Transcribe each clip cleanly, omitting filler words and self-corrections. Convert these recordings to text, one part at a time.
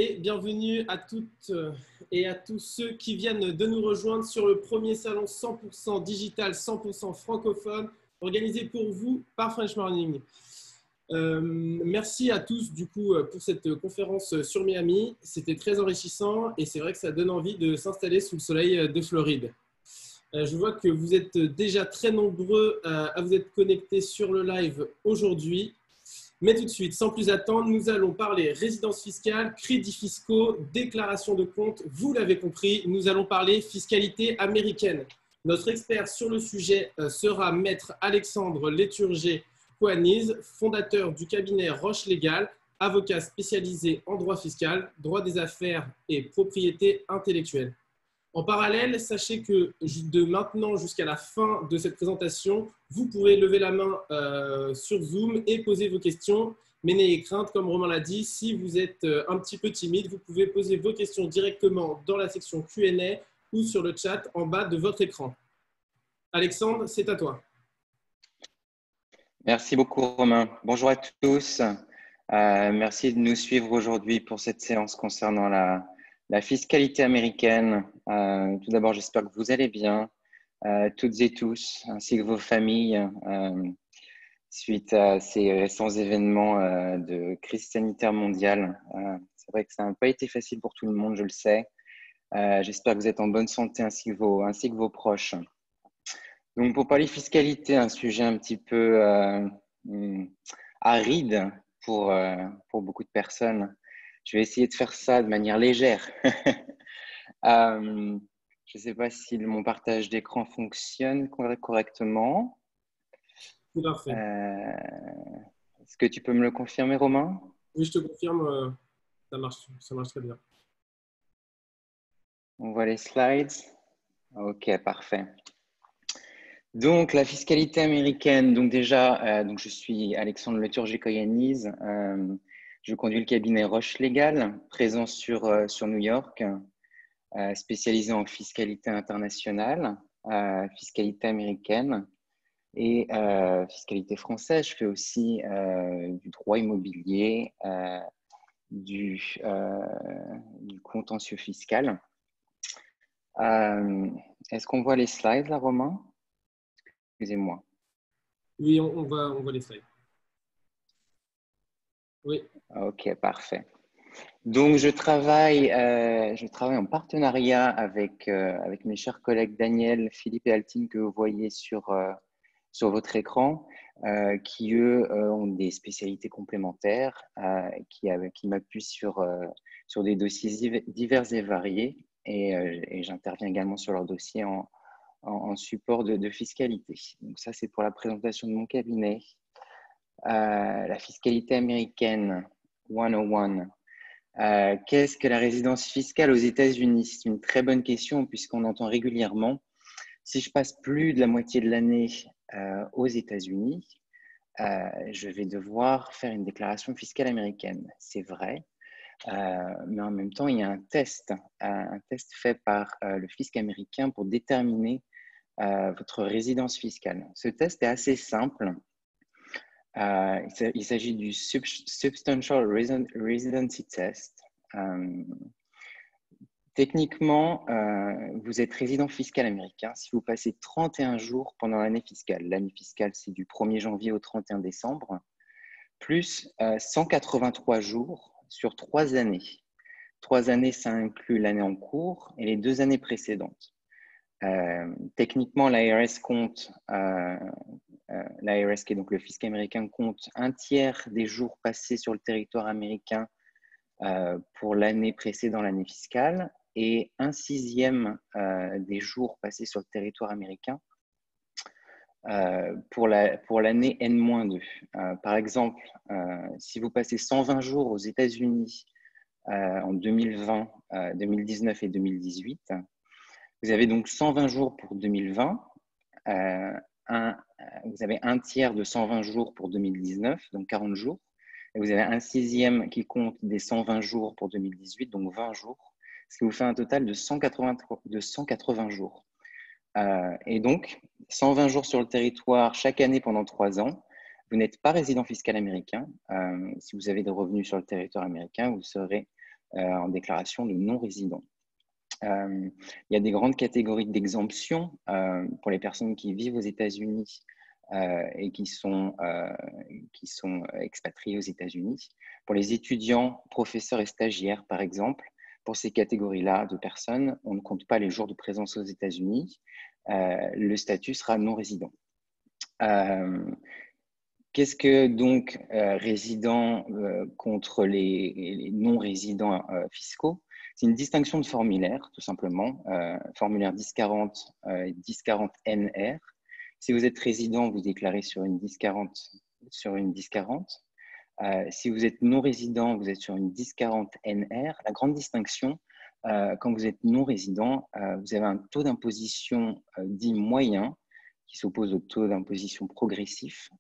et bienvenue à toutes et à tous ceux qui viennent de nous rejoindre sur le premier salon 100% digital, 100% francophone, organisé pour vous par French Morning. Merci à tous du coup pour cette conférence sur Miami. C'était très enrichissant et c'est vrai que ça donne envie de s'installer sous le soleil de Floride. Je vois que vous êtes déjà très nombreux à vous être connectés sur le live aujourd'hui. Mais tout de suite, sans plus attendre, nous allons parler résidence fiscale, crédits fiscaux, déclaration de compte. Vous l'avez compris, nous allons parler fiscalité américaine. Notre expert sur le sujet sera Maître Alexandre Léturgé-Coaniz, fondateur du cabinet Roche Légal, avocat spécialisé en droit fiscal, droit des affaires et propriété intellectuelle. En parallèle, sachez que de maintenant jusqu'à la fin de cette présentation, vous pourrez lever la main sur Zoom et poser vos questions. Mais n'ayez crainte, comme Romain l'a dit, si vous êtes un petit peu timide, vous pouvez poser vos questions directement dans la section Q&A ou sur le chat en bas de votre écran. Alexandre, c'est à toi. Merci beaucoup, Romain. Bonjour à tous. Merci de nous suivre aujourd'hui pour cette séance concernant la fiscalité américaine. Tout d'abord, j'espère que vous allez bien, toutes et tous, ainsi que vos familles, suite à ces récents événements de crise sanitaire mondiale. C'est vrai que ça n'a pas été facile pour tout le monde, je le sais. J'espère que vous êtes en bonne santé ainsi que vos proches. Donc, pour parler fiscalité, un sujet un petit peu aride pour beaucoup de personnes. Je vais essayer de faire ça de manière légère. Je ne sais pas si mon partage d'écran fonctionne correctement. C'est parfait. Est-ce que tu peux me le confirmer, Romain? Oui, je te confirme, ça marche très bien. On voit les slides. Ok, parfait. Donc, la fiscalité américaine. Donc déjà, je suis Alexandre Léturgé-Coaniz. Je conduis le cabinet Roche Légal, présent sur New York, spécialisé en fiscalité internationale, fiscalité américaine et fiscalité française. Je fais aussi du droit immobilier, du contentieux fiscal. Est-ce qu'on voit les slides là, Romain? Excusez-moi. Oui, on voit les slides. Oui. Ok, parfait. Donc, je travaille en partenariat avec mes chers collègues Daniel, Philippe et Altine que vous voyez sur votre écran, qui, eux, ont des spécialités complémentaires, qui m'appuient sur des dossiers divers et variés. Et j'interviens également sur leurs dossiers en support de fiscalité. Donc, ça, c'est pour la présentation de mon cabinet. La fiscalité américaine 101. Qu'est-ce que la résidence fiscale aux États-Unis? C'est une très bonne question puisqu'on entend régulièrement, si je passe plus de la moitié de l'année aux États-Unis, je vais devoir faire une déclaration fiscale américaine. C'est vrai, mais en même temps, il y a un test fait par le fisc américain pour déterminer votre résidence fiscale. Ce test est assez simple. Il s'agit du Substantial Residency Test. Techniquement, vous êtes résident fiscal américain si vous passez 31 jours pendant l'année fiscale. L'année fiscale, c'est du 1er janvier au 31 décembre, plus 183 jours sur 3 années. 3 années, ça inclut l'année en cours et les 2 années précédentes. Techniquement, l'IRS compte, l'IRS qui est donc le fisc américain, compte un tiers des jours passés sur le territoire américain pour l'année précédant l'année fiscale et un sixième des jours passés sur le territoire américain pour l'année N-2. Par exemple, si vous passez 120 jours aux États-Unis en 2020, 2019 et 2018, vous avez donc 120 jours pour 2020, vous avez un tiers de 120 jours pour 2019, donc 40 jours, et vous avez un sixième qui compte des 120 jours pour 2018, donc 20 jours, ce qui vous fait un total de 180 jours. Et donc, 120 jours sur le territoire chaque année pendant 3 ans. Vous n'êtes pas résident fiscal américain. Si vous avez des revenus sur le territoire américain, vous serez en déclaration de non-résident. Il y a des grandes catégories d'exemptions pour les personnes qui vivent aux États-Unis et qui sont expatriés aux États-Unis. Pour les étudiants, professeurs et stagiaires, par exemple, pour ces catégories-là de personnes, on ne compte pas les jours de présence aux États-Unis. Le statut sera non-résident. Qu'est-ce que donc résident contre les non-résidents fiscaux? C'est une distinction de formulaire, tout simplement. Formulaire 1040 et 1040-NR. Si vous êtes résident, vous déclarez sur une 1040. Si vous êtes non-résident, vous êtes sur une 1040-NR. La grande distinction, quand vous êtes non-résident, vous avez un taux d'imposition dit moyen, qui s'oppose au taux d'imposition progressif,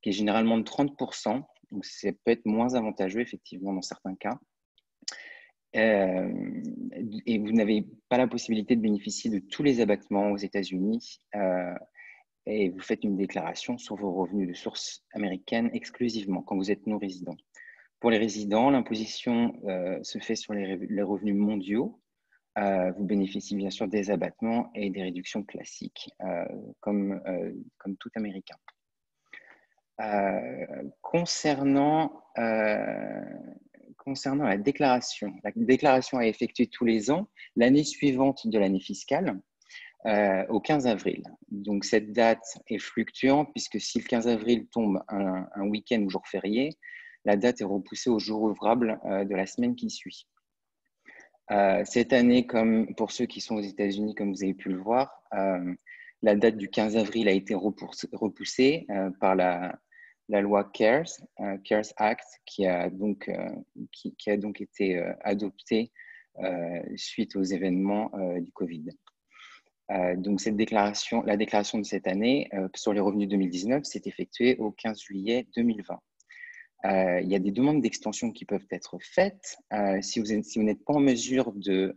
qui est généralement de 30%. Donc, ça peut être moins avantageux, effectivement, dans certains cas. Et vous n'avez pas la possibilité de bénéficier de tous les abattements aux États-Unis. Et vous faites une déclaration sur vos revenus de source américaine exclusivement quand vous êtes non-résident. Pour les résidents, l'imposition se fait sur les revenus mondiaux. Vous bénéficiez bien sûr des abattements et des réductions classiques, comme tout Américain. Concernant la déclaration à effectuer tous les ans, l'année suivante de l'année fiscale, au 15 avril. Donc, cette date est fluctuante puisque si le 15 avril tombe un week-end ou jour férié, la date est repoussée au jour ouvrable de la semaine qui suit. Cette année, comme pour ceux qui sont aux États-Unis, comme vous avez pu le voir, la date du 15 avril a été repoussée par la loi CARES Act, qui a donc été adoptée suite aux événements du Covid. Donc, la déclaration de cette année sur les revenus 2019 s'est effectuée au 15 juillet 2020. Il y a des demandes d'extension qui peuvent être faites. Si vous n'êtes pas en mesure de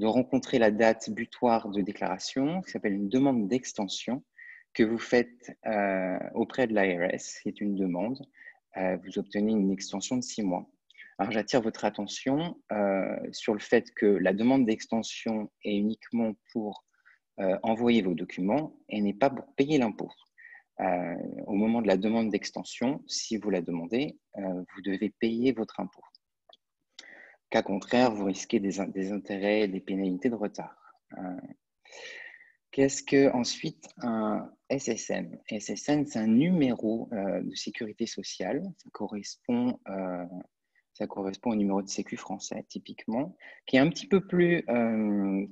rencontrer la date butoir de déclaration, qui s'appelle une demande d'extension, que vous faites auprès de l'IRS, qui est une demande, vous obtenez une extension de 6 mois. Alors, j'attire votre attention sur le fait que la demande d'extension est uniquement pour envoyer vos documents et n'est pas pour payer l'impôt. Au moment de la demande d'extension, si vous la demandez, vous devez payer votre impôt. Cas contraire, vous risquez des intérêts et des pénalités de retard. Qu'est-ce que ensuite un SSN? SSN, c'est un numéro de sécurité sociale. Ça correspond au numéro de sécu français, typiquement, qui est un petit peu plus, un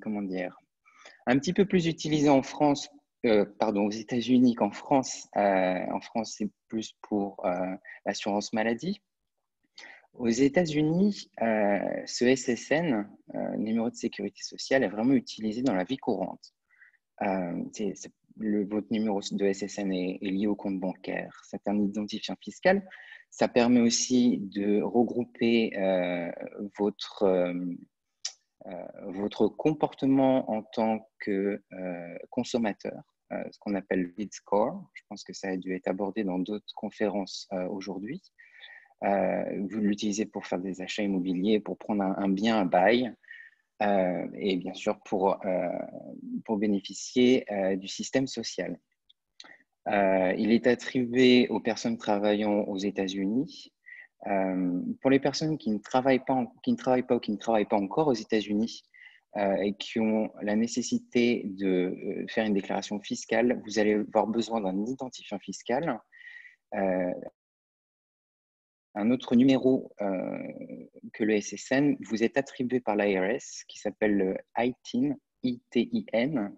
petit peu plus utilisé en France, aux États-Unis qu'en France. En France, c'est plus pour l'assurance maladie. Aux États-Unis, ce SSN, numéro de sécurité sociale, est vraiment utilisé dans la vie courante. Votre numéro de SSN est lié au compte bancaire. C'est un identifiant fiscal. Ça permet aussi de regrouper votre comportement en tant que consommateur, ce qu'on appelle le lead score. Je pense que ça a dû être abordé dans d'autres conférences aujourd'hui. Vous l'utilisez pour faire des achats immobiliers, pour prendre un bien à bail, et bien sûr pour bénéficier du système social. Il est attribué aux personnes travaillant aux États-Unis. Pour les personnes qui ne travaillent pas ou qui ne travaillent pas encore aux États-Unis et qui ont la nécessité de faire une déclaration fiscale, vous allez avoir besoin d'un identifiant fiscal, un autre numéro que le SSN vous est attribué par l'IRS qui s'appelle le ITIN, ITIN,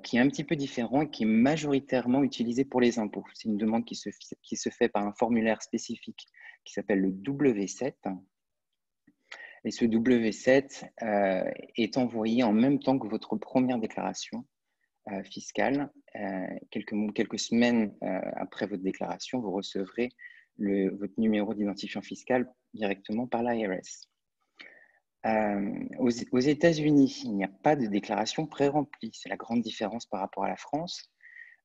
qui est un petit peu différent et qui est majoritairement utilisé pour les impôts. C'est une demande qui se fait par un formulaire spécifique qui s'appelle le W7. Et ce W7 est envoyé en même temps que votre première déclaration fiscale. Quelques semaines après votre déclaration, vous recevrez votre numéro d'identifiant fiscal directement par l'IRS. Aux États-Unis, il n'y a pas de déclaration pré-remplie. C'est la grande différence par rapport à la France.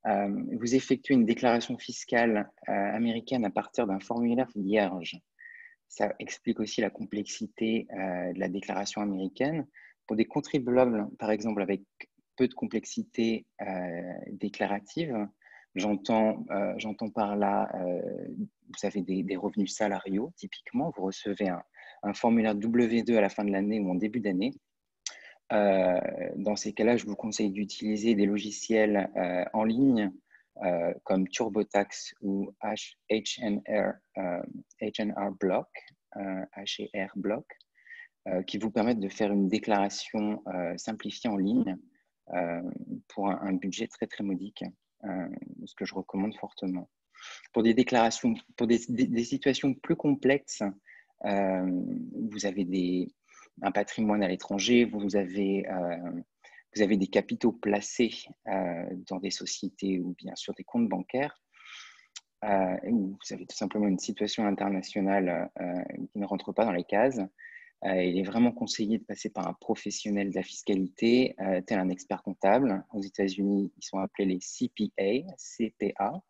Vous effectuez une déclaration fiscale américaine à partir d'un formulaire vierge. Ça explique aussi la complexité de la déclaration américaine. Pour des contribuables, par exemple, avec peu de complexité déclarative, j'entends par là, vous avez des revenus salariaux, typiquement, vous recevez un formulaire W2 à la fin de l'année ou en début d'année. Dans ces cas-là, je vous conseille d'utiliser des logiciels en ligne comme TurboTax ou HNR Block, HER Block, qui vous permettent de faire une déclaration simplifiée en ligne pour un budget très très modique, ce que je recommande fortement. Pour des déclarations, pour des situations plus complexes, vous avez un patrimoine à l'étranger, vous avez des capitaux placés dans des sociétés ou bien sur des comptes bancaires, ou vous avez tout simplement une situation internationale qui ne rentre pas dans les cases. Il est vraiment conseillé de passer par un professionnel de la fiscalité, tel un expert comptable. Aux États-Unis, ils sont appelés les CPA,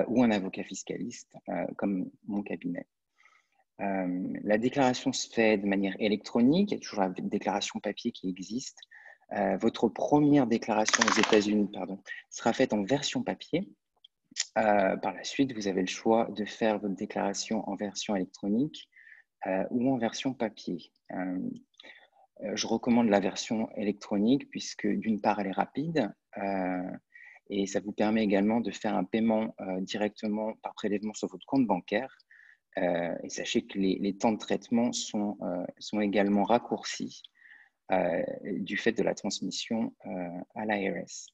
ou un avocat fiscaliste, comme mon cabinet. La déclaration se fait de manière électronique, il y a toujours la déclaration papier qui existe. Votre première déclaration aux États-Unis sera faite en version papier. Par la suite, vous avez le choix de faire votre déclaration en version électronique ou en version papier. Je recommande la version électronique puisque d'une part, elle est rapide et ça vous permet également de faire un paiement directement par prélèvement sur votre compte bancaire. Et sachez que les temps de traitement sont également raccourcis du fait de la transmission à l'IRS.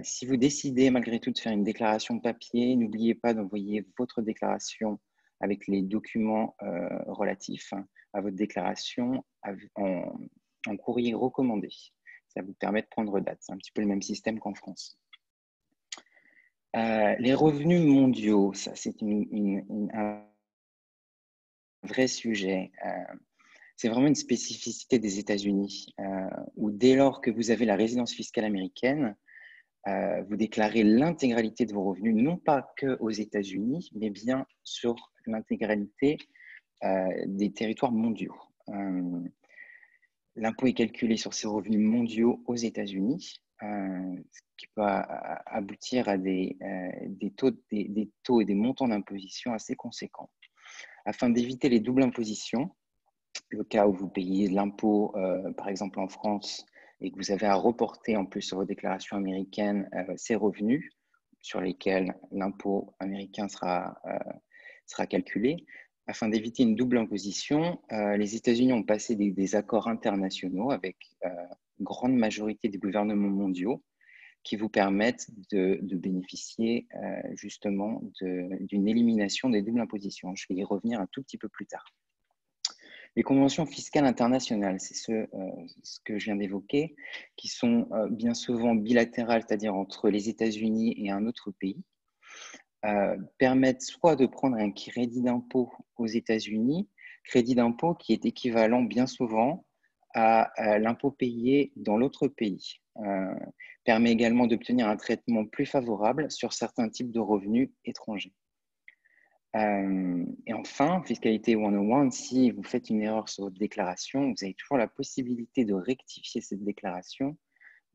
Si vous décidez malgré tout de faire une déclaration papier, n'oubliez pas d'envoyer votre déclaration avec les documents relatifs à votre déclaration en courrier recommandé. Ça vous permet de prendre date. C'est un petit peu le même système qu'en France. Les revenus mondiaux, ça c'est un vrai sujet. C'est vraiment une spécificité des États-Unis où dès lors que vous avez la résidence fiscale américaine, vous déclarez l'intégralité de vos revenus, non pas que aux États-Unis, mais bien sur l'intégralité des territoires mondiaux. L'impôt est calculé sur ces revenus mondiaux aux États-Unis, ce qui peut aboutir à des taux et des montants d'imposition assez conséquents. Afin d'éviter les doubles impositions, le cas où vous payez de l'impôt, par exemple en France, et que vous avez à reporter en plus sur vos déclarations américaines ces revenus sur lesquels l'impôt américain sera calculé. Afin d'éviter une double imposition, les États-Unis ont passé des accords internationaux avec une grande majorité des gouvernements mondiaux qui vous permettent de bénéficier justement d'une élimination des doubles impositions. Je vais y revenir un tout petit peu plus tard. Les conventions fiscales internationales, c'est ce que je viens d'évoquer, qui sont bien souvent bilatérales, c'est-à-dire entre les États-Unis et un autre pays, permettent soit de prendre un crédit d'impôt aux États-Unis, crédit d'impôt qui est équivalent bien souvent à l'impôt payé dans l'autre pays. Permet également d'obtenir un traitement plus favorable sur certains types de revenus étrangers. Et enfin, fiscalité 101, si vous faites une erreur sur votre déclaration, vous avez toujours la possibilité de rectifier cette déclaration.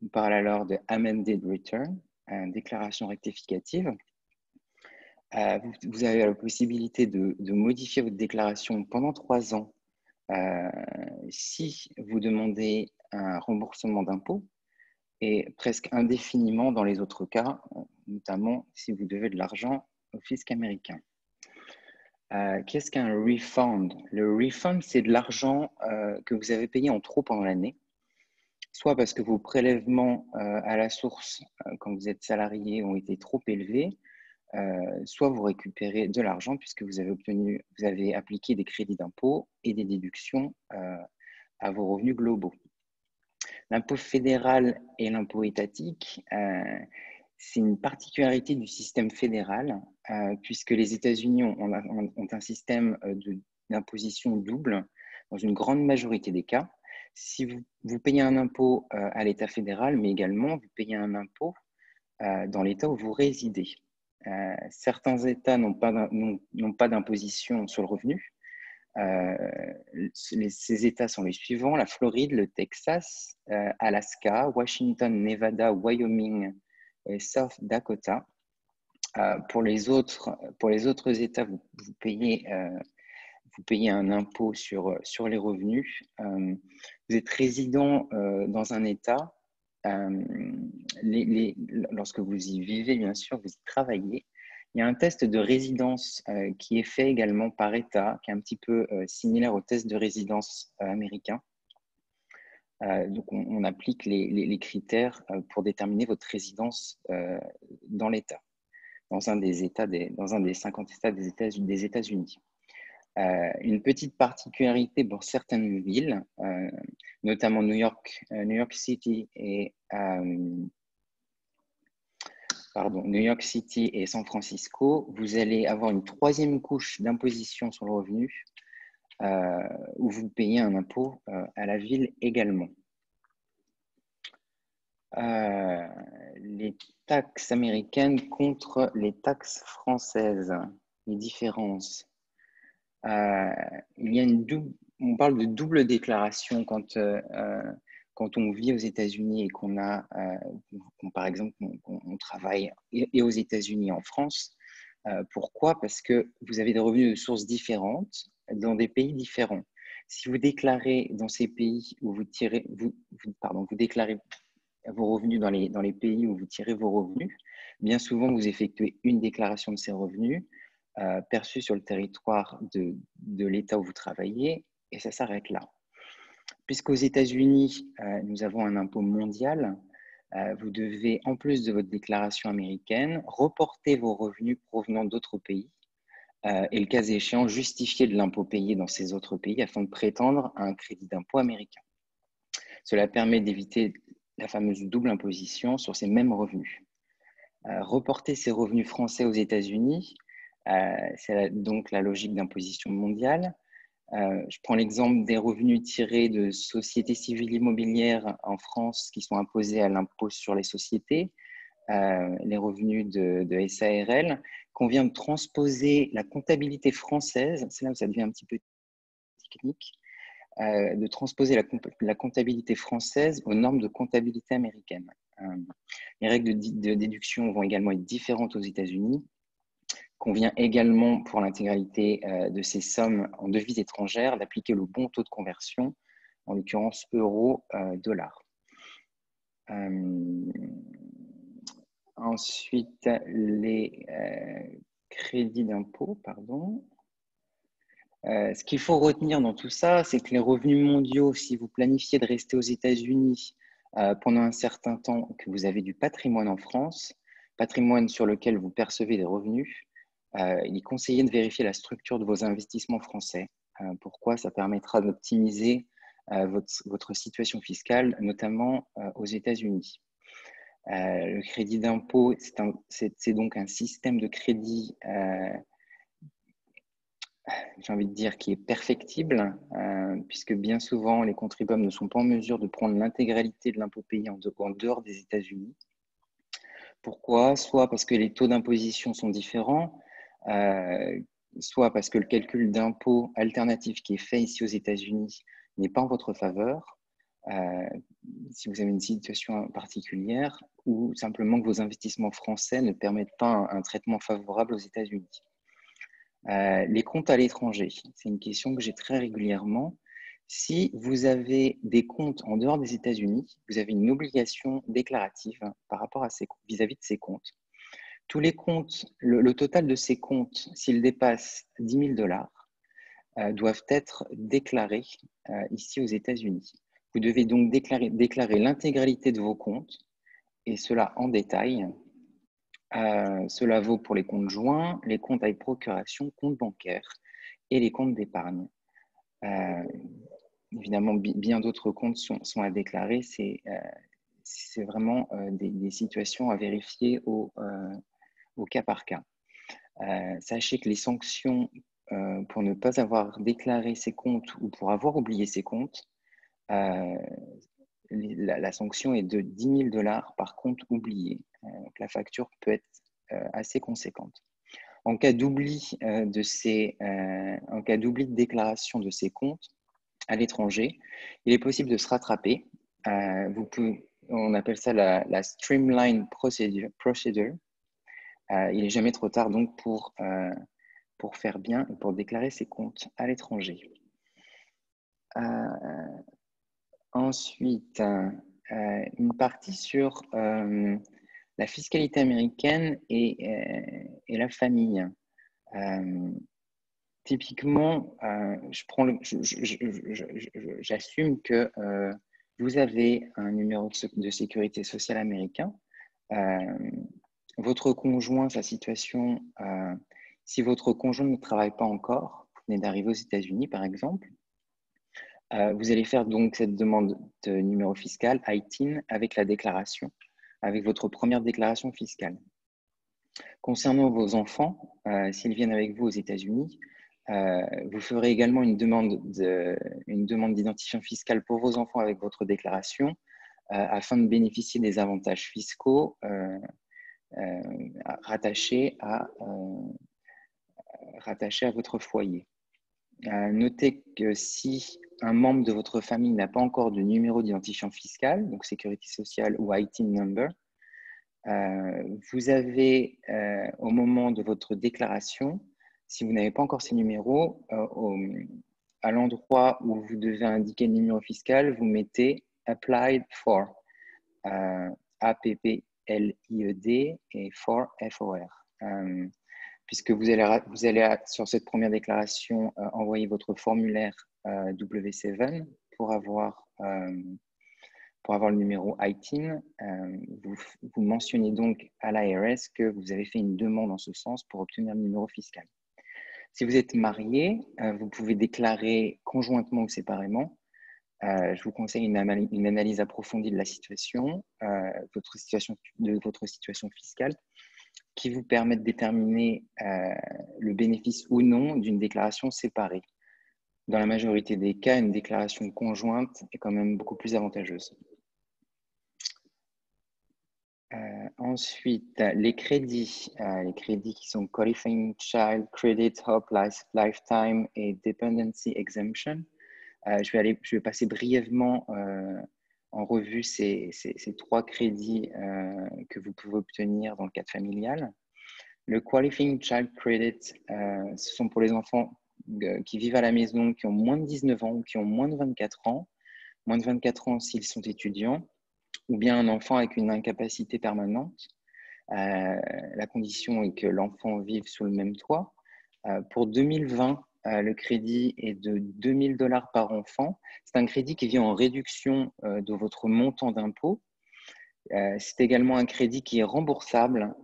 On parle alors de amended return, déclaration rectificative. Vous avez la possibilité de modifier votre déclaration pendant 3 ans si vous demandez un remboursement d'impôt et presque indéfiniment dans les autres cas, notamment si vous devez de l'argent au fisc américain. Qu'est-ce qu'un refund? Le refund, c'est de l'argent que vous avez payé en trop pendant l'année, soit parce que vos prélèvements à la source, quand vous êtes salarié, ont été trop élevés, soit vous récupérez de l'argent puisque vous avez appliqué des crédits d'impôt et des déductions à vos revenus globaux. L'impôt fédéral et l'impôt étatique, c'est une particularité du système fédéral puisque les États-Unis ont un système d'imposition double dans une grande majorité des cas. Si vous payez un impôt à l'État fédéral, mais également vous payez un impôt dans l'État où vous résidez. Certains États n'ont pas d'imposition sur le revenu, Ces États sont les suivants: la Floride, le Texas, Alaska, Washington, Nevada, Wyoming et South Dakota. Pour les autres États, vous payez un impôt sur les revenus. Vous êtes résident dans un État. Lorsque vous y vivez, bien sûr, vous y travaillez. Il y a un test de résidence qui est fait également par État, qui est un petit peu similaire au test de résidence américain. Donc, on applique les critères pour déterminer votre résidence dans l'État, dans un des 50 États des États-Unis. Une petite particularité pour certaines villes, notamment New York City et San Francisco, vous allez avoir une troisième couche d'imposition sur le revenu où vous payez un impôt à la ville également. Les taxes américaines contre les taxes françaises, les différences. Il y a on parle de double déclaration quand on vit aux États-Unis et par exemple, on travaille et aux États-Unis et en France. Pourquoi? Parce que vous avez des revenus de sources différentes dans des pays différents. Si vous déclarez dans ces pays où vous déclarez vos revenus dans les pays où vous tirez vos revenus, bien souvent, vous effectuez une déclaration de ces revenus perçus sur le territoire de l'État où vous travaillez, et ça s'arrête là. Puisqu'aux États-Unis, nous avons un impôt mondial, vous devez, en plus de votre déclaration américaine, reporter vos revenus provenant d'autres pays et, le cas échéant, justifier de l'impôt payé dans ces autres pays afin de prétendre à un crédit d'impôt américain. Cela permet d'éviter la fameuse double imposition sur ces mêmes revenus. Reporter ces revenus français aux États-Unis, c'est donc la logique d'imposition mondiale. Je prends l'exemple des revenus tirés de sociétés civiles immobilières en France qui sont imposés à l'impôt sur les sociétés, les revenus de SARL, qu'on vient de transposer la comptabilité française, c'est là où ça devient un petit peu technique, de transposer la comptabilité française aux normes de comptabilité américaines. Les règles de déduction vont également être différentes aux États-Unis. Convient également pour l'intégralité de ces sommes en devises étrangères d'appliquer le bon taux de conversion, en l'occurrence euro-dollar. Ensuite, les crédits d'impôt, pardon. Ce qu'il faut retenir dans tout ça, c'est que les revenus mondiaux, si vous planifiez de rester aux États-Unis pendant un certain temps, que vous avez du patrimoine en France, patrimoine sur lequel vous percevez des revenus, il est conseillé de vérifier la structure de vos investissements français. Pourquoi? Ça permettra d'optimiser votre situation fiscale, notamment aux États-Unis. Le crédit d'impôt, c'est donc un système de crédit, j'ai envie de dire, qui est perfectible, puisque bien souvent, les contribuables ne sont pas en mesure de prendre l'intégralité de l'impôt payé en dehors des États-Unis. Pourquoi? Soit parce que les taux d'imposition sont différents, soit parce que le calcul d'impôt alternatif qui est fait ici aux États-Unis n'est pas en votre faveur, si vous avez une situation particulière, ou simplement que vos investissements français ne permettent pas un traitement favorable aux États-Unis. Les comptes à l'étranger, c'est une question que j'ai très régulièrement. Si vous avez des comptes en dehors des États-Unis, vous avez une obligation déclarative par rapport à vis-à-vis de ces comptes. Tous les comptes, le total de ces comptes, s'ils dépassent $10 000, doivent être déclarés ici aux États-Unis. Vous devez donc déclarer l'intégralité de vos comptes, et cela en détail. Cela vaut pour les comptes joints, les comptes avec procuration, comptes bancaires et les comptes d'épargne. Évidemment, bien d'autres comptes sont à déclarer. C'est vraiment des situations à vérifier au cas par cas. Sachez que les sanctions pour ne pas avoir déclaré ces comptes ou pour avoir oublié ces comptes, la sanction est de $10 000 par compte oublié. Donc la facture peut être assez conséquente. En cas d'oubli en cas d'oubli de déclaration de ces comptes à l'étranger, il est possible de se rattraper. On appelle ça la Streamline Procedure. Il n'est jamais trop tard donc pour faire bien et pour déclarer ses comptes à l'étranger. Ensuite, une partie sur la fiscalité américaine et la famille. Typiquement, j'assume que vous avez un numéro de sécurité sociale américain. Votre conjoint, sa situation, si votre conjoint ne travaille pas encore, vous venez d'arriver aux États-Unis par exemple, vous allez faire donc cette demande de numéro fiscal ITIN avec la déclaration, avec votre première déclaration fiscale. Concernant vos enfants, s'ils viennent avec vous aux États-Unis, vous ferez également une demande d'identifiant fiscal pour vos enfants avec votre déclaration afin de bénéficier des avantages fiscaux rattachés à votre foyer. Notez que si un membre de votre famille n'a pas encore de numéro d'identifiant fiscal, donc sécurité sociale ou ITIN number, vous avez au moment de votre déclaration, si vous n'avez pas encore ces numéros, à l'endroit où vous devez indiquer le numéro fiscal, vous mettez Applied for, APPLIED et for, FOR. Puisque vous allez sur cette première déclaration envoyer votre formulaire W7 pour avoir le numéro ITIN. Vous mentionnez donc à l'IRS que vous avez fait une demande en ce sens pour obtenir le numéro fiscal. Si vous êtes marié, vous pouvez déclarer conjointement ou séparément. Je vous conseille une analyse approfondie de la situation, de votre situation fiscale, qui vous permet de déterminer le bénéfice ou non d'une déclaration séparée. Dans la majorité des cas, une déclaration conjointe est quand même beaucoup plus avantageuse. Ensuite, les crédits qui sont Qualifying Child Credit, Hope, Lifetime et Dependency Exemption. Je vais passer brièvement en revue ces trois crédits que vous pouvez obtenir dans le cadre familial. Le Qualifying Child Credit, ce sont pour les enfants qui vivent à la maison, qui ont moins de 19 ans ou qui ont moins de 24 ans. Moins de 24 ans s'ils sont étudiants, ou bien un enfant avec une incapacité permanente. La condition est que l'enfant vive sous le même toit. Pour 2020, le crédit est de $2000 par enfant. C'est un crédit qui vient en réduction de votre montant d'impôt. C'est également un crédit qui est remboursable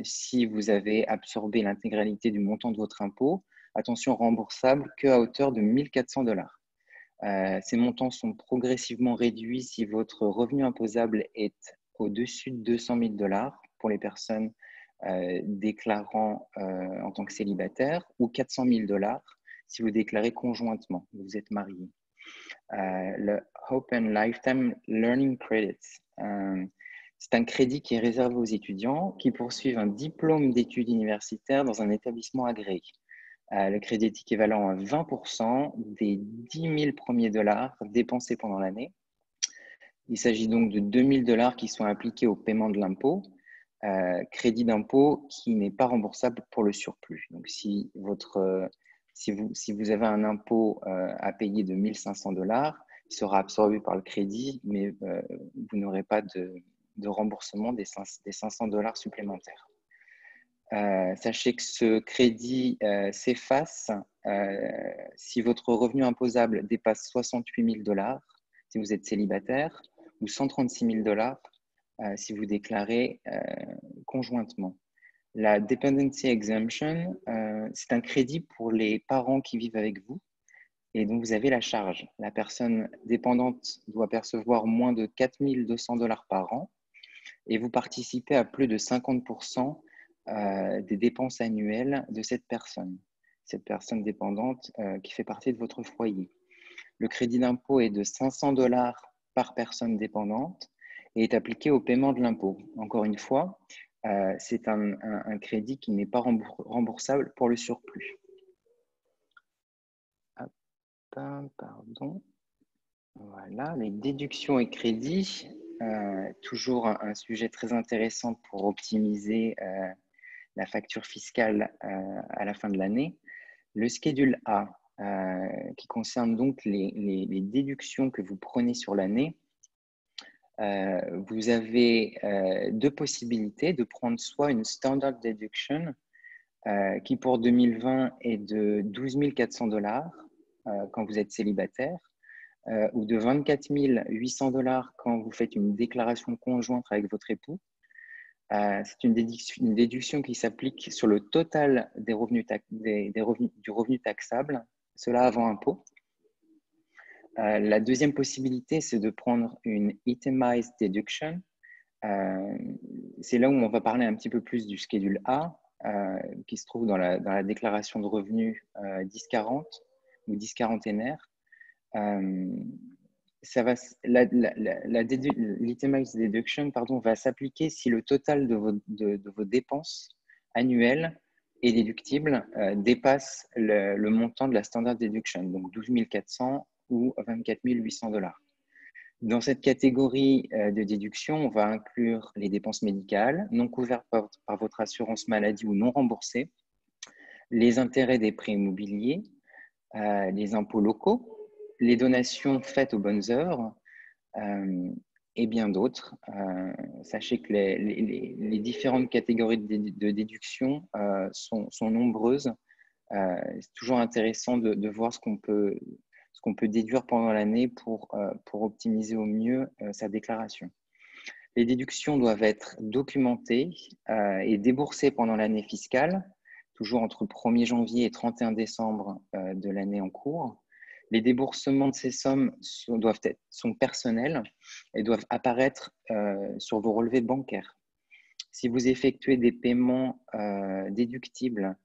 si vous avez absorbé l'intégralité du montant de votre impôt. Attention, remboursable qu'à hauteur de $1400. Ces montants sont progressivement réduits si votre revenu imposable est au-dessus de $200 000 pour les personnes déclarant en tant que célibataire ou $400 000 si vous déclarez conjointement, vous êtes marié. Le Hope and Lifetime Learning Credits, c'est un crédit qui est réservé aux étudiants qui poursuivent un diplôme d'études universitaires dans un établissement agréé. Le crédit est équivalent à 20% des 10 000 premiers dollars dépensés pendant l'année. Il s'agit donc de $2000 qui sont appliqués au paiement de l'impôt, crédit d'impôt qui n'est pas remboursable pour le surplus. Donc, si vous avez un impôt à payer de $1500, il sera absorbé par le crédit, mais vous n'aurez pas de remboursement des $500 supplémentaires. Sachez que ce crédit s'efface si votre revenu imposable dépasse $68 000 si vous êtes célibataire ou $136 000 si vous déclarez conjointement. La Dependency Exemption, c'est un crédit pour les parents qui vivent avec vous et dont vous avez la charge. La personne dépendante doit percevoir moins de $4200 par an et vous participez à plus de 50% des dépenses annuelles de cette personne dépendante qui fait partie de votre foyer. Le crédit d'impôt est de $500 par personne dépendante et est appliqué au paiement de l'impôt. Encore une fois, c'est un crédit qui n'est pas remboursable pour le surplus. Hop, pardon. Voilà, les déductions et crédits, toujours un sujet très intéressant pour optimiser la facture fiscale à la fin de l'année. Le schedule A, qui concerne donc les déductions que vous prenez sur l'année. Vous avez deux possibilités de prendre soit une standard deduction qui pour 2020 est de 12 400 $ quand vous êtes célibataire, ou de 24 800 $ quand vous faites une déclaration conjointe avec votre époux. C'est une déduction qui s'applique sur le total des revenus, du revenu taxable, cela avant impôt. La deuxième possibilité, c'est de prendre une itemized deduction. C'est là où on va parler un petit peu plus du schedule A, qui se trouve dans la déclaration de revenus 1040 ou 1040 NR. L'itemized deduction va s'appliquer si le total de vos dépenses annuelles et déductibles dépasse le montant de la standard deduction, donc 12 400 ou 24 800 $. Dans cette catégorie de déduction, on va inclure les dépenses médicales non couvertes par votre assurance maladie ou non remboursées, les intérêts des prêts immobiliers, les impôts locaux, les donations faites aux bonnes œuvres et bien d'autres. Sachez que les différentes catégories de déduction sont nombreuses. C'est toujours intéressant de voir ce qu'on peut déduire pendant l'année pour optimiser au mieux sa déclaration. Les déductions doivent être documentées et déboursées pendant l'année fiscale, toujours entre le 1er janvier et 31 décembre de l'année en cours. Les déboursements de ces sommes sont personnels et doivent apparaître sur vos relevés bancaires. Si vous effectuez des paiements déductibles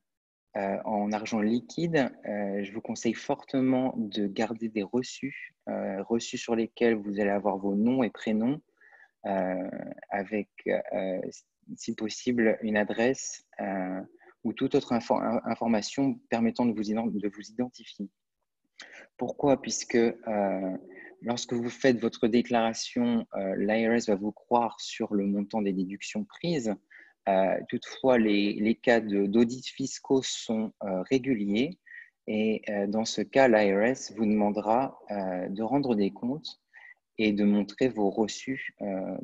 en argent liquide, je vous conseille fortement de garder des reçus sur lesquels vous allez avoir vos noms et prénoms, avec, si possible, une adresse ou toute autre information permettant de vous identifier. Pourquoi? Puisque lorsque vous faites votre déclaration, l'IRS va vous croire sur le montant des déductions prises. Toutefois, les cas d'audits fiscaux sont réguliers et dans ce cas, l'IRS vous demandera de rendre des comptes et de montrer vos reçus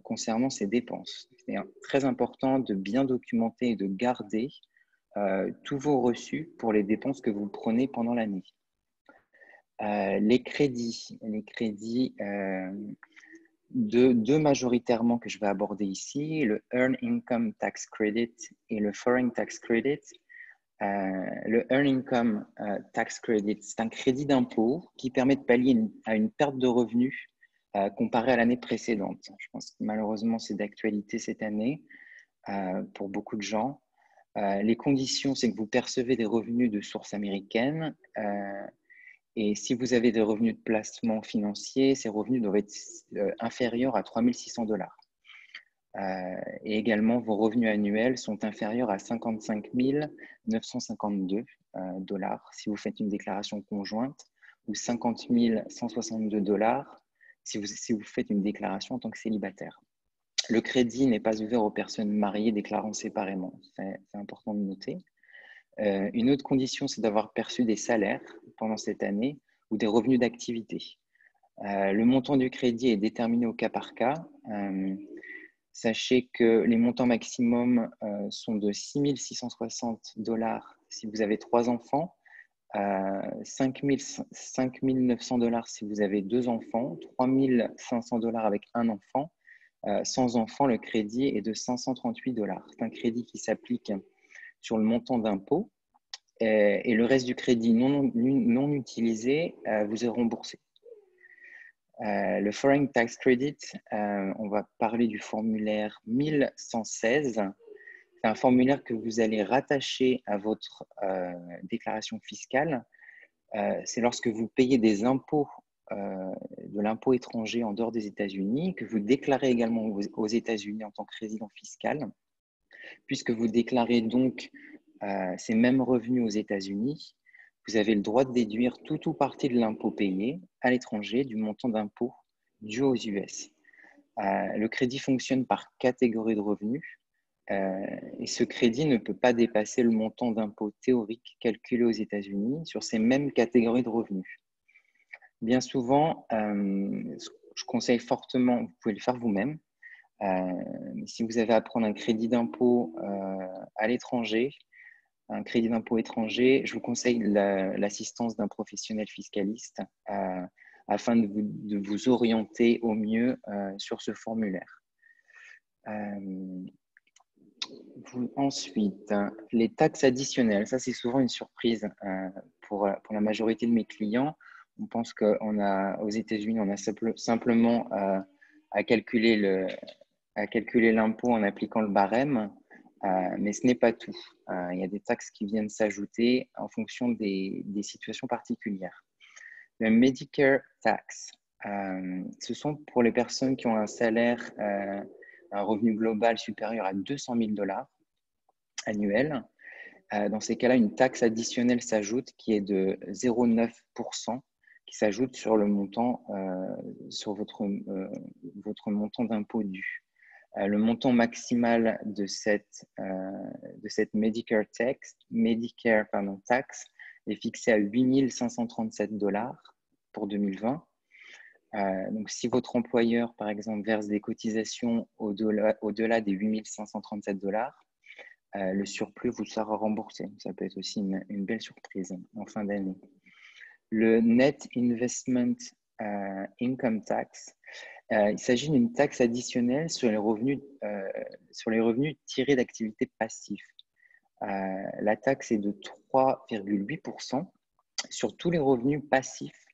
concernant ces dépenses. C'est très important de bien documenter et de garder tous vos reçus pour les dépenses que vous prenez pendant l'année. Les crédits, deux majoritairement que je vais aborder ici, le Earned Income Tax Credit et le Foreign Tax Credit. Le Earned Income Tax Credit, c'est un crédit d'impôt qui permet de pallier à une perte de revenus comparée à l'année précédente. Je pense que malheureusement, c'est d'actualité cette année pour beaucoup de gens. Les conditions, c'est que vous percevez des revenus de source américaine. Et si vous avez des revenus de placement financier, ces revenus doivent être inférieurs à 3 600 $. Et également, vos revenus annuels sont inférieurs à 55 952 $ si vous faites une déclaration conjointe ou 50 162 $ si vous faites une déclaration en tant que célibataire. Le crédit n'est pas ouvert aux personnes mariées déclarant séparément. C'est important de noter. Une autre condition, c'est d'avoir perçu des salaires pendant cette année ou des revenus d'activité. Le montant du crédit est déterminé au cas par cas. Sachez que les montants maximums sont de 6 660 $ si vous avez 3 enfants, 5 900 $ si vous avez 2 enfants, 3 500 $ avec un enfant. Sans enfant, le crédit est de 538 $. C'est un crédit qui s'applique sur le montant d'impôt et le reste du crédit non utilisé vous est remboursé. Le Foreign Tax Credit, on va parler du formulaire 1116. C'est un formulaire que vous allez rattacher à votre déclaration fiscale. C'est lorsque vous payez des impôts, de l'impôt étranger en dehors des États-Unis, que vous déclarez également aux États-Unis en tant que résident fiscal. Puisque vous déclarez donc ces mêmes revenus aux États-Unis, vous avez le droit de déduire tout ou partie de l'impôt payé à l'étranger du montant d'impôt dû aux US. Le crédit fonctionne par catégorie de revenus et ce crédit ne peut pas dépasser le montant d'impôt théorique calculé aux États-Unis sur ces mêmes catégories de revenus. Bien souvent, je conseille fortement, vous pouvez le faire vous-même, si vous avez à prendre un crédit d'impôt à l'étranger, un crédit d'impôt étranger, je vous conseille l'assistance d'un professionnel fiscaliste afin de vous orienter au mieux sur ce formulaire. Ensuite, les taxes additionnelles, ça c'est souvent une surprise pour la majorité de mes clients. On pense qu'aux États-Unis, on a simplement à calculer l'impôt en appliquant le barème, mais ce n'est pas tout. Il y a des taxes qui viennent s'ajouter en fonction des situations particulières. Le Medicare Tax, ce sont pour les personnes qui ont un salaire, un revenu global supérieur à 200 000 $ annuel. Dans ces cas-là, une taxe additionnelle s'ajoute qui est de 0,9%, qui s'ajoute sur le montant, sur votre montant d'impôt dû. Le montant maximal de cette Medicare tax est fixé à 8 537 $ pour 2020. Donc, si votre employeur, par exemple, verse des cotisations au-delà des 8 537 $, le surplus vous sera remboursé. Ça peut être aussi une belle surprise en fin d'année. Le Net Investment Income Tax, il s'agit d'une taxe additionnelle sur les revenus tirés d'activités passives. La taxe est de 3,8% sur tous les revenus passifs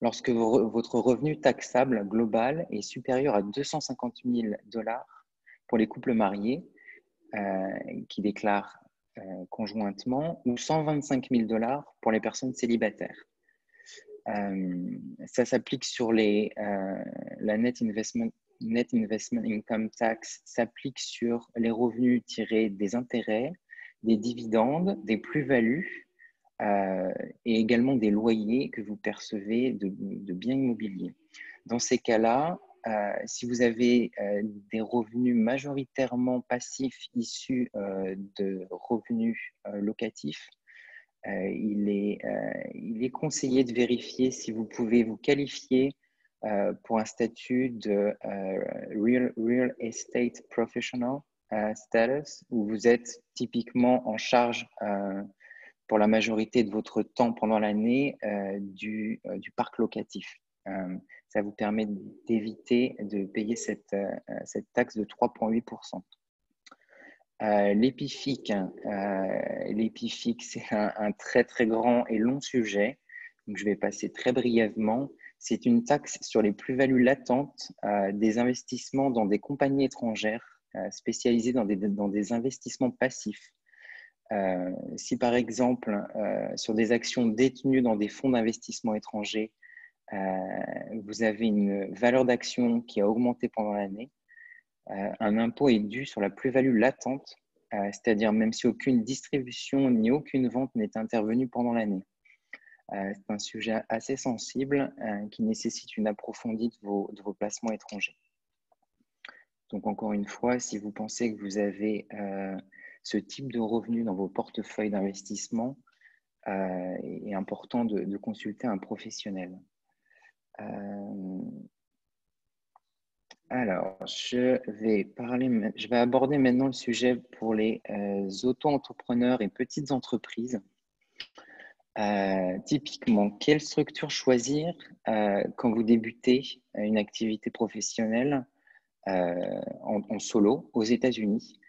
lorsque votre revenu taxable global est supérieur à 250 000 $ pour les couples mariés qui déclarent conjointement ou 125 000 $ pour les personnes célibataires. Ça s'applique sur la Net Investment Income Tax s'applique sur les revenus tirés des intérêts, des dividendes, des plus-values et également des loyers que vous percevez de biens immobiliers. Dans ces cas-là, si vous avez des revenus majoritairement passifs issus de revenus locatifs, il est conseillé de vérifier si vous pouvez vous qualifier pour un statut de Real Estate Professional Status, où vous êtes typiquement en charge pour la majorité de votre temps pendant l'année du parc locatif. Ça vous permet d'éviter de payer cette taxe de 3,8%. L'EPIFIC, c'est un très très grand et long sujet, donc je vais passer très brièvement. C'est une taxe sur les plus-values latentes des investissements dans des compagnies étrangères spécialisées dans des investissements passifs. Si par exemple, sur des actions détenues dans des fonds d'investissement étrangers, vous avez une valeur d'action qui a augmenté pendant l'année, un impôt est dû sur la plus-value latente, c'est-à-dire même si aucune distribution ni aucune vente n'est intervenue pendant l'année. C'est un sujet assez sensible qui nécessite une approfondie de vos placements étrangers. Donc encore une fois, si vous pensez que vous avez ce type de revenus dans vos portefeuilles d'investissement, il est important de consulter un professionnel. Alors, je vais aborder maintenant le sujet pour les auto-entrepreneurs et petites entreprises. Typiquement, quelle structure choisir quand vous débutez une activité professionnelle en solo aux États-Unis?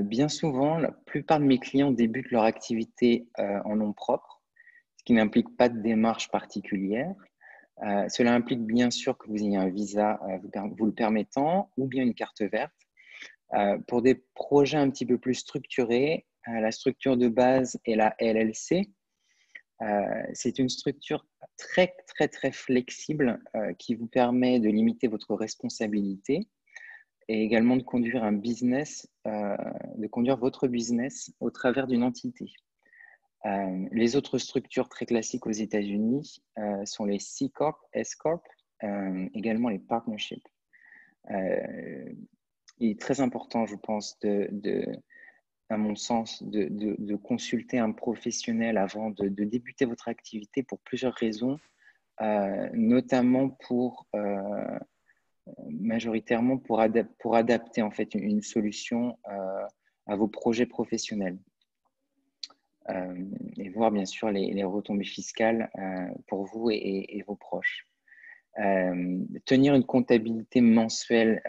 Bien souvent, la plupart de mes clients débutent leur activité en nom propre, ce qui n'implique pas de démarche particulière. Cela implique bien sûr que vous ayez un visa vous le permettant ou bien une carte verte. Pour des projets un petit peu plus structurés, la structure de base est la LLC. C'est une structure très, très, très flexible qui vous permet de limiter votre responsabilité et également de conduire un business, de conduire votre business au travers d'une entité. Les autres structures très classiques aux États-Unis sont les C Corp, S Corp, également les partnerships. Il est très important, je pense, à mon sens, de consulter un professionnel avant de débuter votre activité pour plusieurs raisons, notamment majoritairement pour adapter en fait une solution à vos projets professionnels. Et voir bien sûr les retombées fiscales pour vous et vos proches. Tenir une comptabilité mensuelle,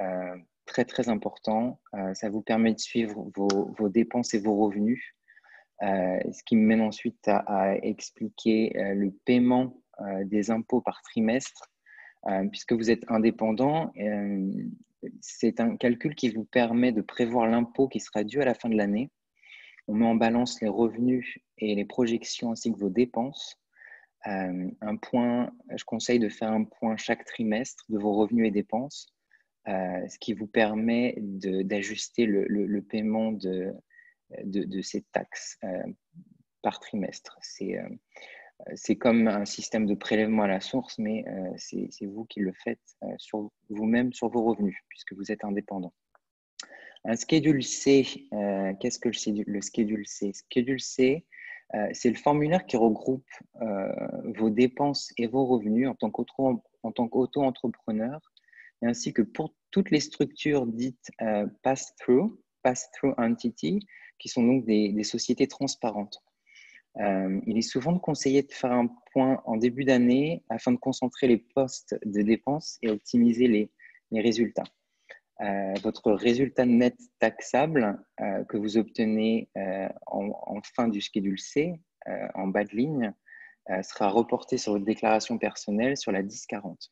très très important. Ça vous permet de suivre vos dépenses et vos revenus. Ce qui me mène ensuite à expliquer le paiement des impôts par trimestre. Puisque vous êtes indépendant, c'est un calcul qui vous permet de prévoir l'impôt qui sera dû à la fin de l'année. On met en balance les revenus et les projections ainsi que vos dépenses. Je conseille de faire un point chaque trimestre de vos revenus et dépenses, ce qui vous permet d'ajuster le paiement de ces taxes par trimestre. C'est comme un système de prélèvement à la source, mais c'est vous qui le faites sur vous-même, sur vos revenus, puisque vous êtes indépendant. Un Schedule C, qu'est-ce que le Schedule C? Schedule C, c'est le formulaire qui regroupe vos dépenses et vos revenus en tant qu'auto-entrepreneur, ainsi que pour toutes les structures dites pass-through entity, qui sont donc des sociétés transparentes. Il est souvent conseillé de faire un point en début d'année afin de concentrer les postes de dépenses et optimiser les résultats. Votre résultat net taxable que vous obtenez en fin du Schedule C, en bas de ligne, sera reporté sur votre déclaration personnelle sur la 1040.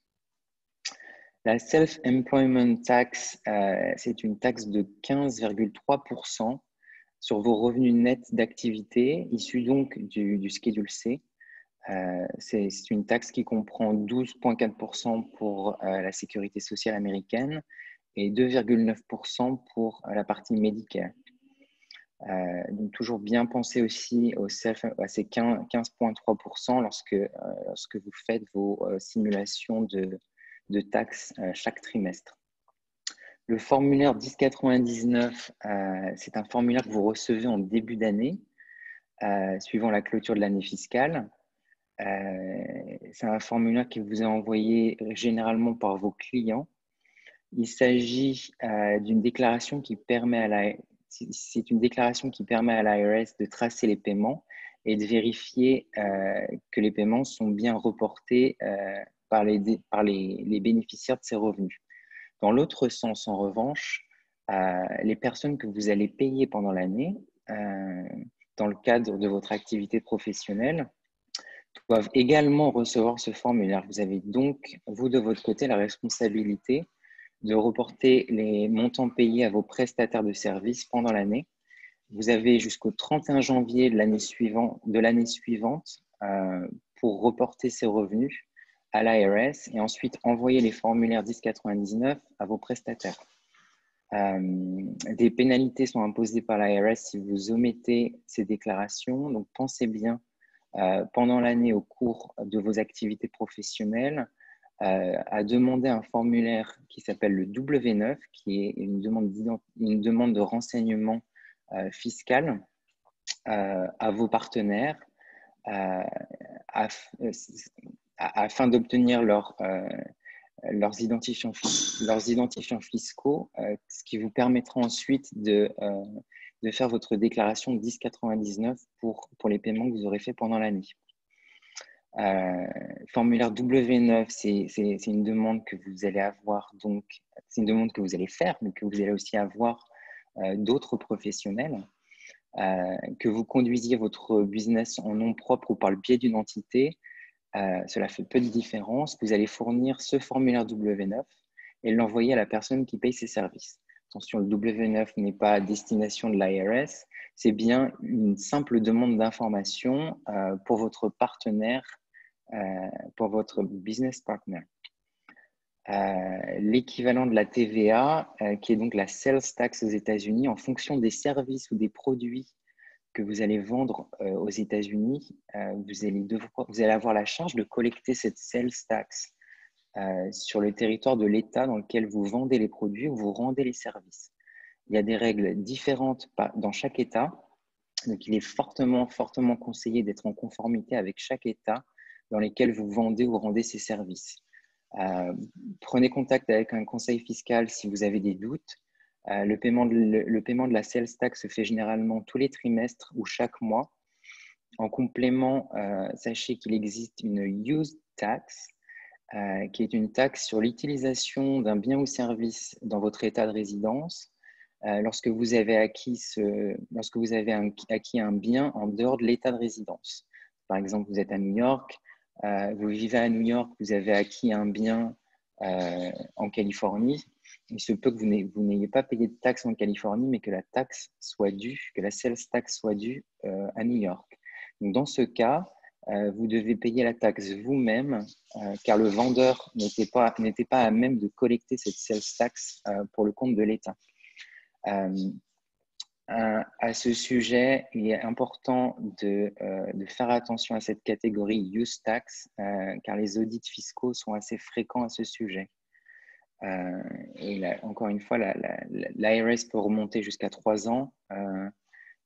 La Self-Employment Tax, c'est une taxe de 15,3% sur vos revenus nets d'activité, issus donc du Schedule C. C'est une taxe qui comprend 12,4% pour la sécurité sociale américaine et 2,9% pour la partie médicale. Donc, toujours bien penser aussi à ces 15,3% lorsque vous faites vos simulations de taxes chaque trimestre. Le formulaire 1099, c'est un formulaire que vous recevez en début d'année, suivant la clôture de l'année fiscale. C'est un formulaire qui vous est envoyé généralement par vos clients. Il s'agit d'une déclaration qui permet à l'IRS de tracer les paiements et de vérifier que les paiements sont bien reportés par les bénéficiaires de ces revenus. Dans l'autre sens, en revanche, les personnes que vous allez payer pendant l'année, dans le cadre de votre activité professionnelle, doivent également recevoir ce formulaire. Vous avez donc, vous de votre côté, la responsabilité de reporter les montants payés à vos prestataires de services pendant l'année. Vous avez jusqu'au 31 janvier de l'année suivante pour reporter ces revenus à l'IRS et ensuite envoyer les formulaires 1099 à vos prestataires. Des pénalités sont imposées par l'IRS si vous omettez ces déclarations. Donc, pensez bien pendant l'année au cours de vos activités professionnelles à demander un formulaire qui s'appelle le W9, qui est une demande de renseignement fiscal à vos partenaires afin d'obtenir leurs identifiants fiscaux, ce qui vous permettra ensuite de faire votre déclaration 1099 pour les paiements que vous aurez fait pendant l'année. Formulaire W9, c'est une demande que vous allez avoir, donc c'est une demande que vous allez faire, mais que vous allez aussi avoir d'autres professionnels. Que vous conduisiez votre business en nom propre ou par le biais d'une entité, cela fait peu de différence. Vous allez fournir ce formulaire W9 et l'envoyer à la personne qui paye ses services. Attention, le W9 n'est pas à destination de l'IRS, c'est bien une simple demande d'information pour votre partenaire, pour votre business partner. l'équivalent de la TVA, qui est donc la sales tax aux États-Unis, en fonction des services ou des produits que vous allez vendre aux États-Unis, vous allez avoir la charge de collecter cette sales tax sur le territoire de l'État dans lequel vous vendez les produits ou vous rendez les services. Il y a des règles différentes dans chaque État, donc il est fortement conseillé d'être en conformité avec chaque État dans lequel vous vendez ou rendez ces services. Prenez contact avec un conseil fiscal si vous avez des doutes. Le paiement de la sales tax se fait généralement tous les trimestres ou chaque mois. En complément, sachez qu'il existe une use tax, qui est une taxe sur l'utilisation d'un bien ou service dans votre état de résidence lorsque vous avez acquis un bien en dehors de l'état de résidence. Par exemple, vous êtes à New York, vous vivez à New York, vous avez acquis un bien en Californie. Il se peut que vous n'ayez pas payé de taxe en Californie, mais que la taxe soit due, que la sales tax soit due à New York. Donc, dans ce cas, vous devez payer la taxe vous-même, car le vendeur n'était pas à même de collecter cette sales tax pour le compte de l'État. À ce sujet, il est important de faire attention à cette catégorie use tax, car les audits fiscaux sont assez fréquents à ce sujet. Et là, encore une fois, l'IRS peut remonter jusqu'à 3 ans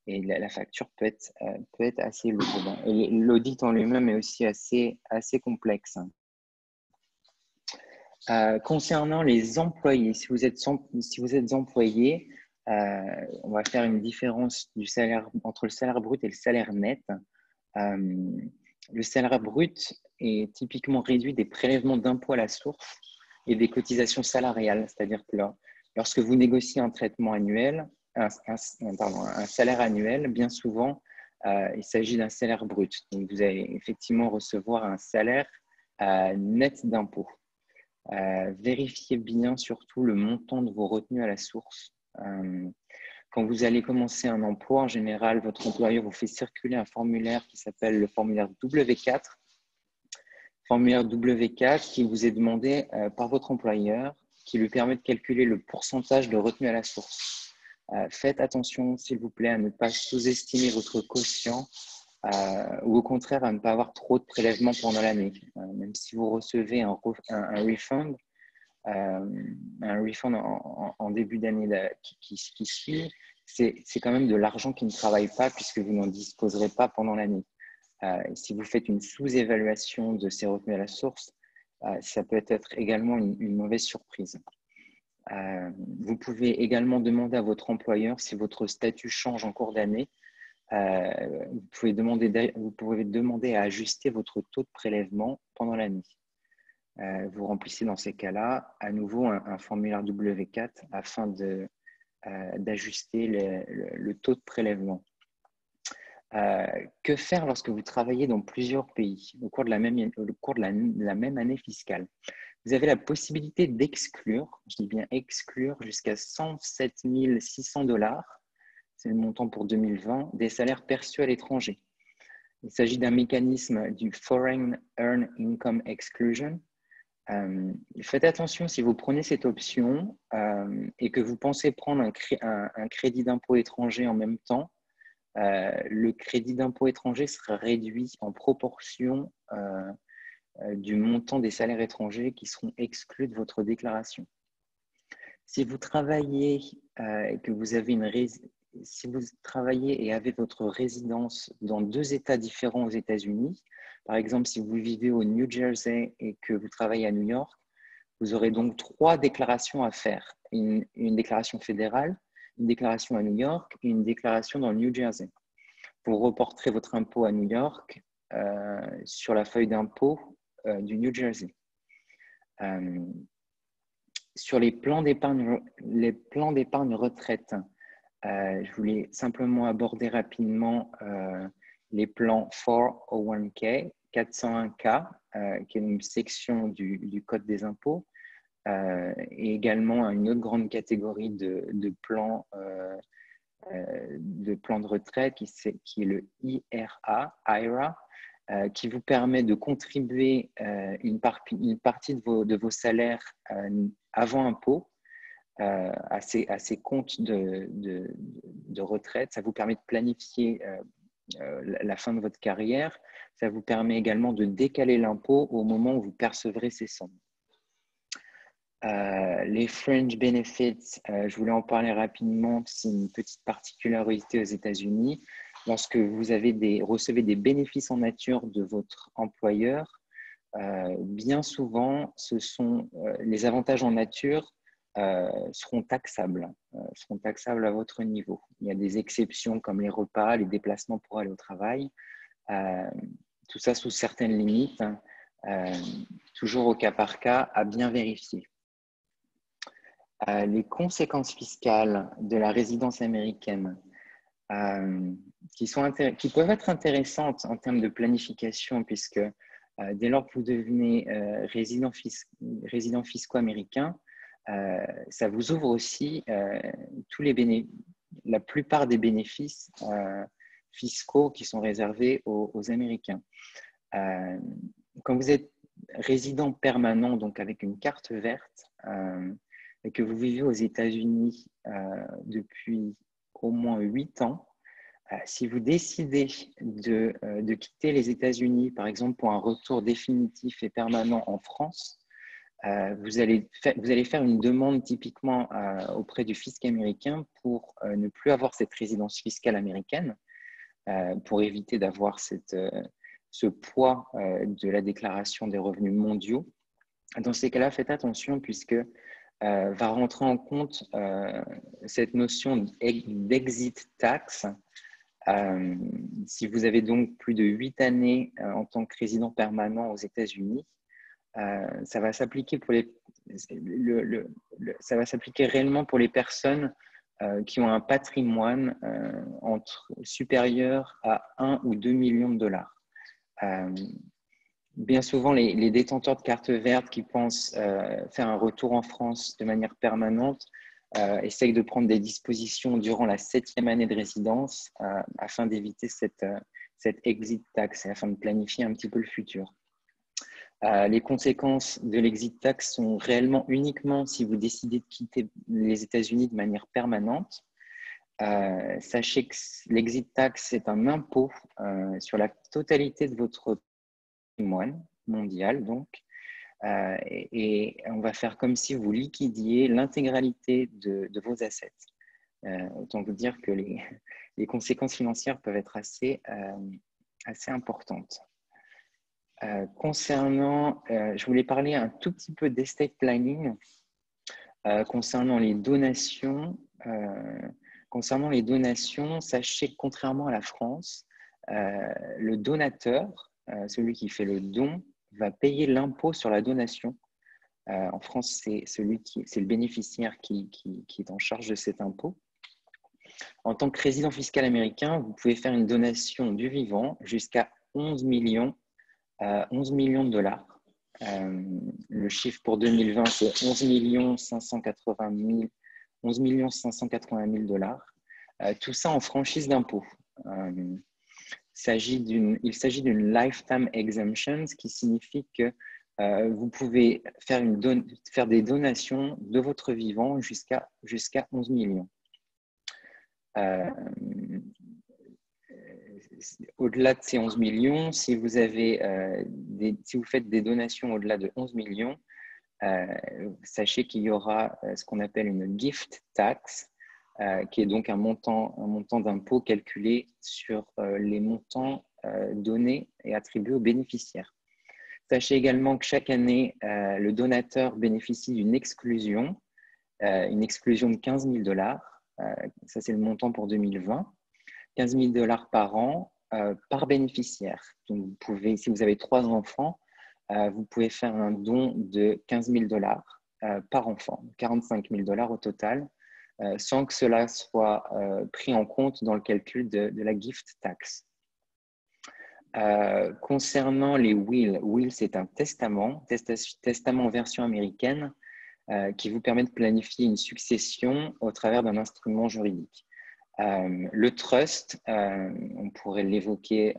et la facture peut être assez lourde. Et l'audit en lui-même est aussi assez complexe. Concernant les employés, si vous êtes employé, on va faire une différence entre le salaire brut et le salaire net. Le salaire brut est typiquement réduit des prélèvements d'impôts à la source et des cotisations salariales. C'est-à-dire que lorsque vous négociez un traitement annuel, un salaire annuel, bien souvent, il s'agit d'un salaire brut. Donc, vous allez effectivement recevoir un salaire net d'impôts. Vérifiez bien surtout le montant de vos retenues à la source. Quand vous allez commencer un emploi, en général, votre employeur vous fait circuler un formulaire qui s'appelle le formulaire W4. Formulaire W4 qui vous est demandé par votre employeur, qui lui permet de calculer le pourcentage de retenue à la source. Faites attention, s'il vous plaît, à ne pas sous-estimer votre quotient ou au contraire à ne pas avoir trop de prélèvements pendant l'année. Même si vous recevez un refund, en début d'année qui suit, c'est quand même de l'argent qui ne travaille pas puisque vous n'en disposerez pas pendant l'année. Si vous faites une sous-évaluation de ces retenues à la source, ça peut être également une mauvaise surprise. Vous pouvez également demander à votre employeur si votre statut change en cours d'année. Vous pouvez demander à ajuster votre taux de prélèvement pendant l'année. Vous remplissez dans ces cas-là à nouveau un formulaire W4 afin d'ajuster le taux de prélèvement. Que faire lorsque vous travaillez dans plusieurs pays au cours de la même année fiscale? Vous avez la possibilité d'exclure, je dis bien exclure, jusqu'à 107 600 $, c'est le montant pour 2020, des salaires perçus à l'étranger. Il s'agit d'un mécanisme du Foreign Earned Income Exclusion. Faites attention si vous prenez cette option et que vous pensez prendre un crédit d'impôt étranger en même temps, le crédit d'impôt étranger sera réduit en proportion du montant des salaires étrangers qui seront exclus de votre déclaration. Si vous travaillez si vous travaillez et avez votre résidence dans 2 États différents aux États-Unis, par exemple, si vous vivez au New Jersey et que vous travaillez à New York, vous aurez donc 3 déclarations à faire. Une déclaration fédérale, une déclaration à New York et une déclaration dans le New Jersey. Vous reporterez votre impôt à New York sur la feuille d'impôt du New Jersey. Sur les plans d'épargne retraite, je voulais simplement aborder rapidement les plans 401k, 401k, qui est une section du Code des impôts, et également une autre grande catégorie de plans de retraite qui est le IRA, qui vous permet de contribuer une partie de vos salaires avant impôt à ces comptes de retraite. Ça vous permet de planifier la fin de votre carrière. Ça vous permet également de décaler l'impôt au moment où vous percevrez ces sommes. Les fringe benefits, je voulais en parler rapidement. C'est une petite particularité aux États-Unis. Lorsque vous recevez des bénéfices en nature de votre employeur, bien souvent, les avantages en nature seront taxables à votre niveau. Il y a des exceptions comme les repas, les déplacements pour aller au travail, tout ça sous certaines limites, toujours au cas par cas, à bien vérifier. Les conséquences fiscales de la résidence américaine qui peuvent être intéressantes en termes de planification, puisque dès lors que vous devenez résident fiscaux américain, ça vous ouvre aussi la plupart des bénéfices fiscaux qui sont réservés aux Américains. Quand vous êtes résident permanent, donc avec une carte verte, et que vous vivez aux États-Unis depuis au moins 8 ans, si vous décidez de quitter les États-Unis, par exemple pour un retour définitif et permanent en France, vous allez faire une demande typiquement auprès du fisc américain pour ne plus avoir cette résidence fiscale américaine, pour éviter d'avoir ce poids de la déclaration des revenus mondiaux. Dans ces cas-là, faites attention puisque va rentrer en compte cette notion d'exit tax. Si vous avez donc plus de 8 années en tant que résident permanent aux États-Unis, ça va s'appliquer réellement pour les personnes qui ont un patrimoine supérieur à 1 ou 2 millions de dollars. Bien souvent, les détenteurs de carte verte qui pensent faire un retour en France de manière permanente essayent de prendre des dispositions durant la 7e année de résidence afin d'éviter cette exit tax et afin de planifier un petit peu le futur. Les conséquences de l'exit tax sont réellement uniquement si vous décidez de quitter les États-Unis de manière permanente. Sachez que l'exit tax est un impôt sur la totalité de votre patrimoine mondial, donc, et on va faire comme si vous liquidiez l'intégralité de vos assets. Autant vous dire que les conséquences financières peuvent être assez importantes. Je voulais parler un tout petit peu d'estate planning concernant les donations. Sachez que contrairement à la France, le donateur, celui qui fait le don, va payer l'impôt sur la donation. En France, c'est le bénéficiaire qui est en charge de cet impôt. En tant que résident fiscal américain, vous pouvez faire une donation du vivant jusqu'à 11 millions de dollars. Le chiffre pour 2020, c'est 11 580 000 dollars. Tout ça en franchise d'impôt. Il s'agit d'une lifetime exemption, ce qui signifie que vous pouvez faire des donations de votre vivant jusqu'à 11 millions. Au-delà de ces 11 millions, si vous faites des donations au-delà de 11 millions, sachez qu'il y aura ce qu'on appelle une gift tax, qui est donc un montant d'impôt calculé sur les montants donnés et attribués aux bénéficiaires. Sachez également que chaque année, le donateur bénéficie d'une exclusion, de 15 000 dollars. Ça, c'est le montant pour 2020. 15 000 dollars par an par bénéficiaire. Donc, vous pouvez, si vous avez 3 enfants, vous pouvez faire un don de 15 000 dollars par enfant, 45 000 dollars au total, sans que cela soit pris en compte dans le calcul de la gift tax. Concernant les wills, c'est un testament version américaine qui vous permet de planifier une succession au travers d'un instrument juridique. Le trust, on pourrait l'évoquer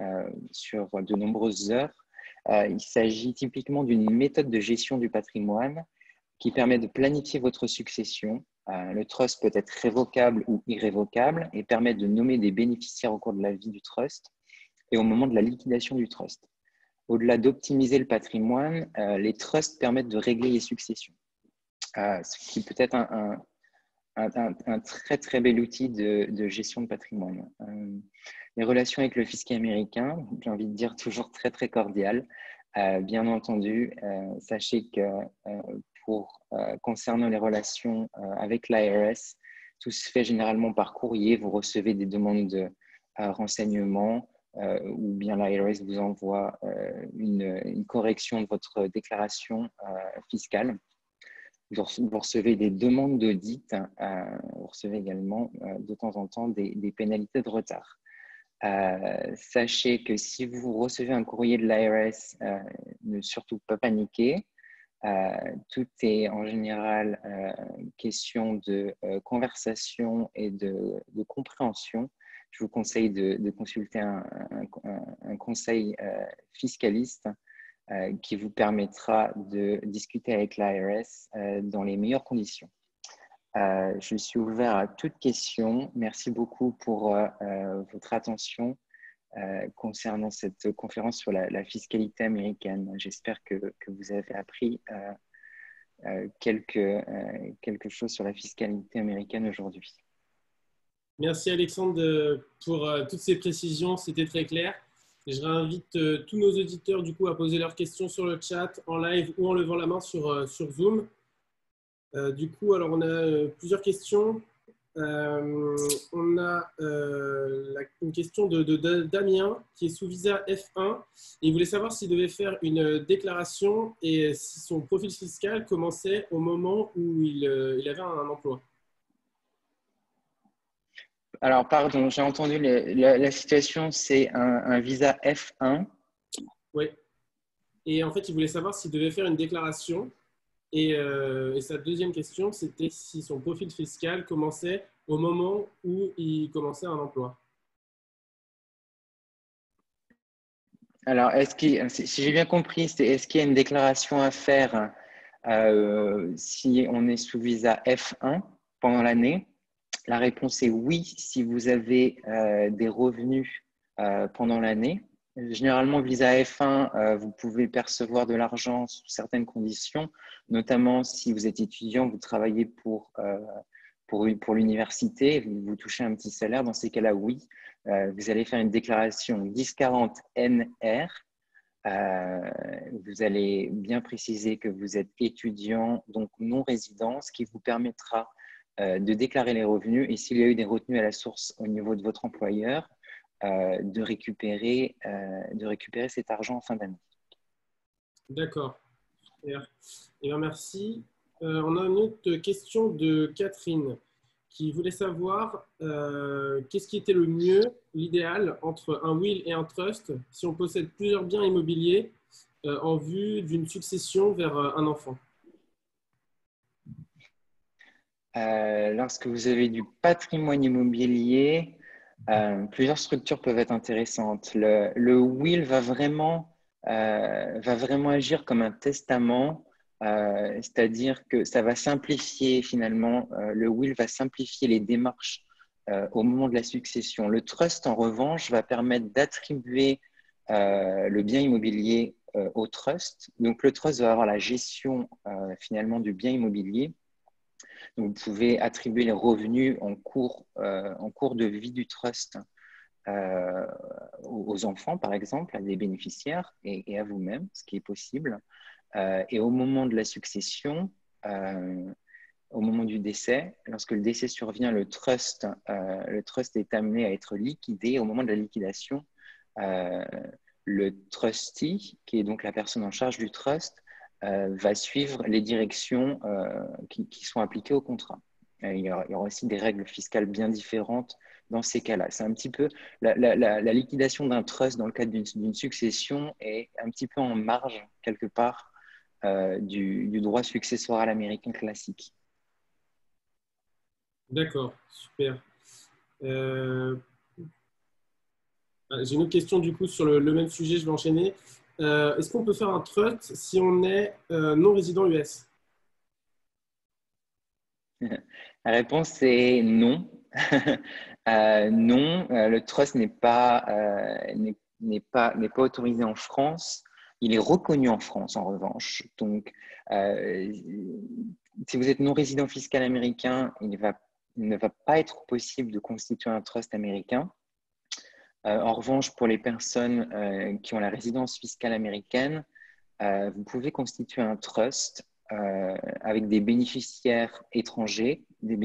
sur de nombreuses heures. Il s'agit typiquement d'une méthode de gestion du patrimoine qui permet de planifier votre succession. Le trust peut être révocable ou irrévocable et permet de nommer des bénéficiaires au cours de la vie du trust et au moment de la liquidation du trust. Au-delà d'optimiser le patrimoine, les trusts permettent de régler les successions, ce qui peut être un très très bel outil de gestion de patrimoine. Les relations avec le fisc américain, j'ai envie de dire toujours très très cordiales. Bien entendu, sachez que concernant les relations avec l'IRS, tout se fait généralement par courrier. Vous recevez des demandes de renseignements ou bien l'IRS vous envoie une correction de votre déclaration fiscale. Vous recevez des demandes d'audit, vous recevez également de temps en temps des pénalités de retard. Sachez que si vous recevez un courrier de l'IRS, ne surtout pas paniquer. Tout est en général question de conversation et de compréhension. Je vous conseille de consulter un conseil fiscaliste qui vous permettra de discuter avec l'IRS dans les meilleures conditions. Je suis ouvert à toute question. Merci beaucoup pour votre attention concernant cette conférence sur la fiscalité américaine. J'espère que vous avez appris quelque chose sur la fiscalité américaine aujourd'hui. Merci Alexandre pour toutes ces précisions, c'était très clair. Et je réinvite tous nos auditeurs du coup à poser leurs questions sur le chat, en live ou en levant la main sur Zoom. Du coup, alors on a plusieurs questions. On a une question de Damien qui est sous visa F1. Il voulait savoir s'il devait faire une déclaration et si son profil fiscal commençait au moment où il avait un emploi. Alors, pardon, j'ai entendu la situation, c'est un visa F1. Oui. Et en fait, il voulait savoir s'il devait faire une déclaration. Et sa deuxième question, c'était si son profil fiscal commençait au moment où il commençait un emploi. Alors, si j'ai bien compris, est-ce qu'il y a une déclaration à faire si on est sous visa F1 pendant l'année? La réponse est oui, si vous avez des revenus pendant l'année. Généralement, visa F1, vous pouvez percevoir de l'argent sous certaines conditions, notamment si vous êtes étudiant, vous travaillez pour l'université, vous touchez un petit salaire. Dans ces cas-là, oui, vous allez faire une déclaration 1040 NR. Vous allez bien préciser que vous êtes étudiant, donc non résident, ce qui vous permettra de déclarer les revenus et s'il y a eu des retenues à la source au niveau de votre employeur, de récupérer cet argent en fin d'année. D'accord. Et bien, merci. On a une autre question de Catherine qui voulait savoir qu'est-ce qui était le mieux, l'idéal entre un will et un trust si on possède plusieurs biens immobiliers en vue d'une succession vers un enfant. Lorsque vous avez du patrimoine immobilier, plusieurs structures peuvent être intéressantes. Le will va vraiment agir comme un testament, c'est-à-dire que ça va simplifier finalement, le will va simplifier les démarches au moment de la succession. Le trust, en revanche, va permettre d'attribuer le bien immobilier au trust. Donc, le trust va avoir la gestion finalement du bien immobilier. Donc, vous pouvez attribuer les revenus en cours de vie du trust aux enfants, par exemple, à des bénéficiaires et à vous-même, ce qui est possible. Et au moment de la succession, au moment du décès, lorsque le décès survient, le trust est amené à être liquidé. Au moment de la liquidation, le trustee, qui est donc la personne en charge du trust, va suivre les directions qui sont appliquées au contrat. Il y aura aussi des règles fiscales bien différentes dans ces cas-là. C'est un petit peu la liquidation d'un trust dans le cadre d'une succession est un petit peu en marge, quelque part, du droit successoral américain classique. D'accord, super. Euh, J'ai une autre question du coup sur le même sujet, je vais enchaîner. Est-ce qu'on peut faire un trust si on est non résident US? La réponse est non. Non, le trust n'est pas autorisé en France. Il est reconnu en France, en revanche. Donc, euh, si vous êtes non résident fiscal américain, il ne va pas être possible de constituer un trust américain. En revanche, pour les personnes qui ont la résidence fiscale américaine, vous pouvez constituer un trust avec des bénéficiaires étrangers, des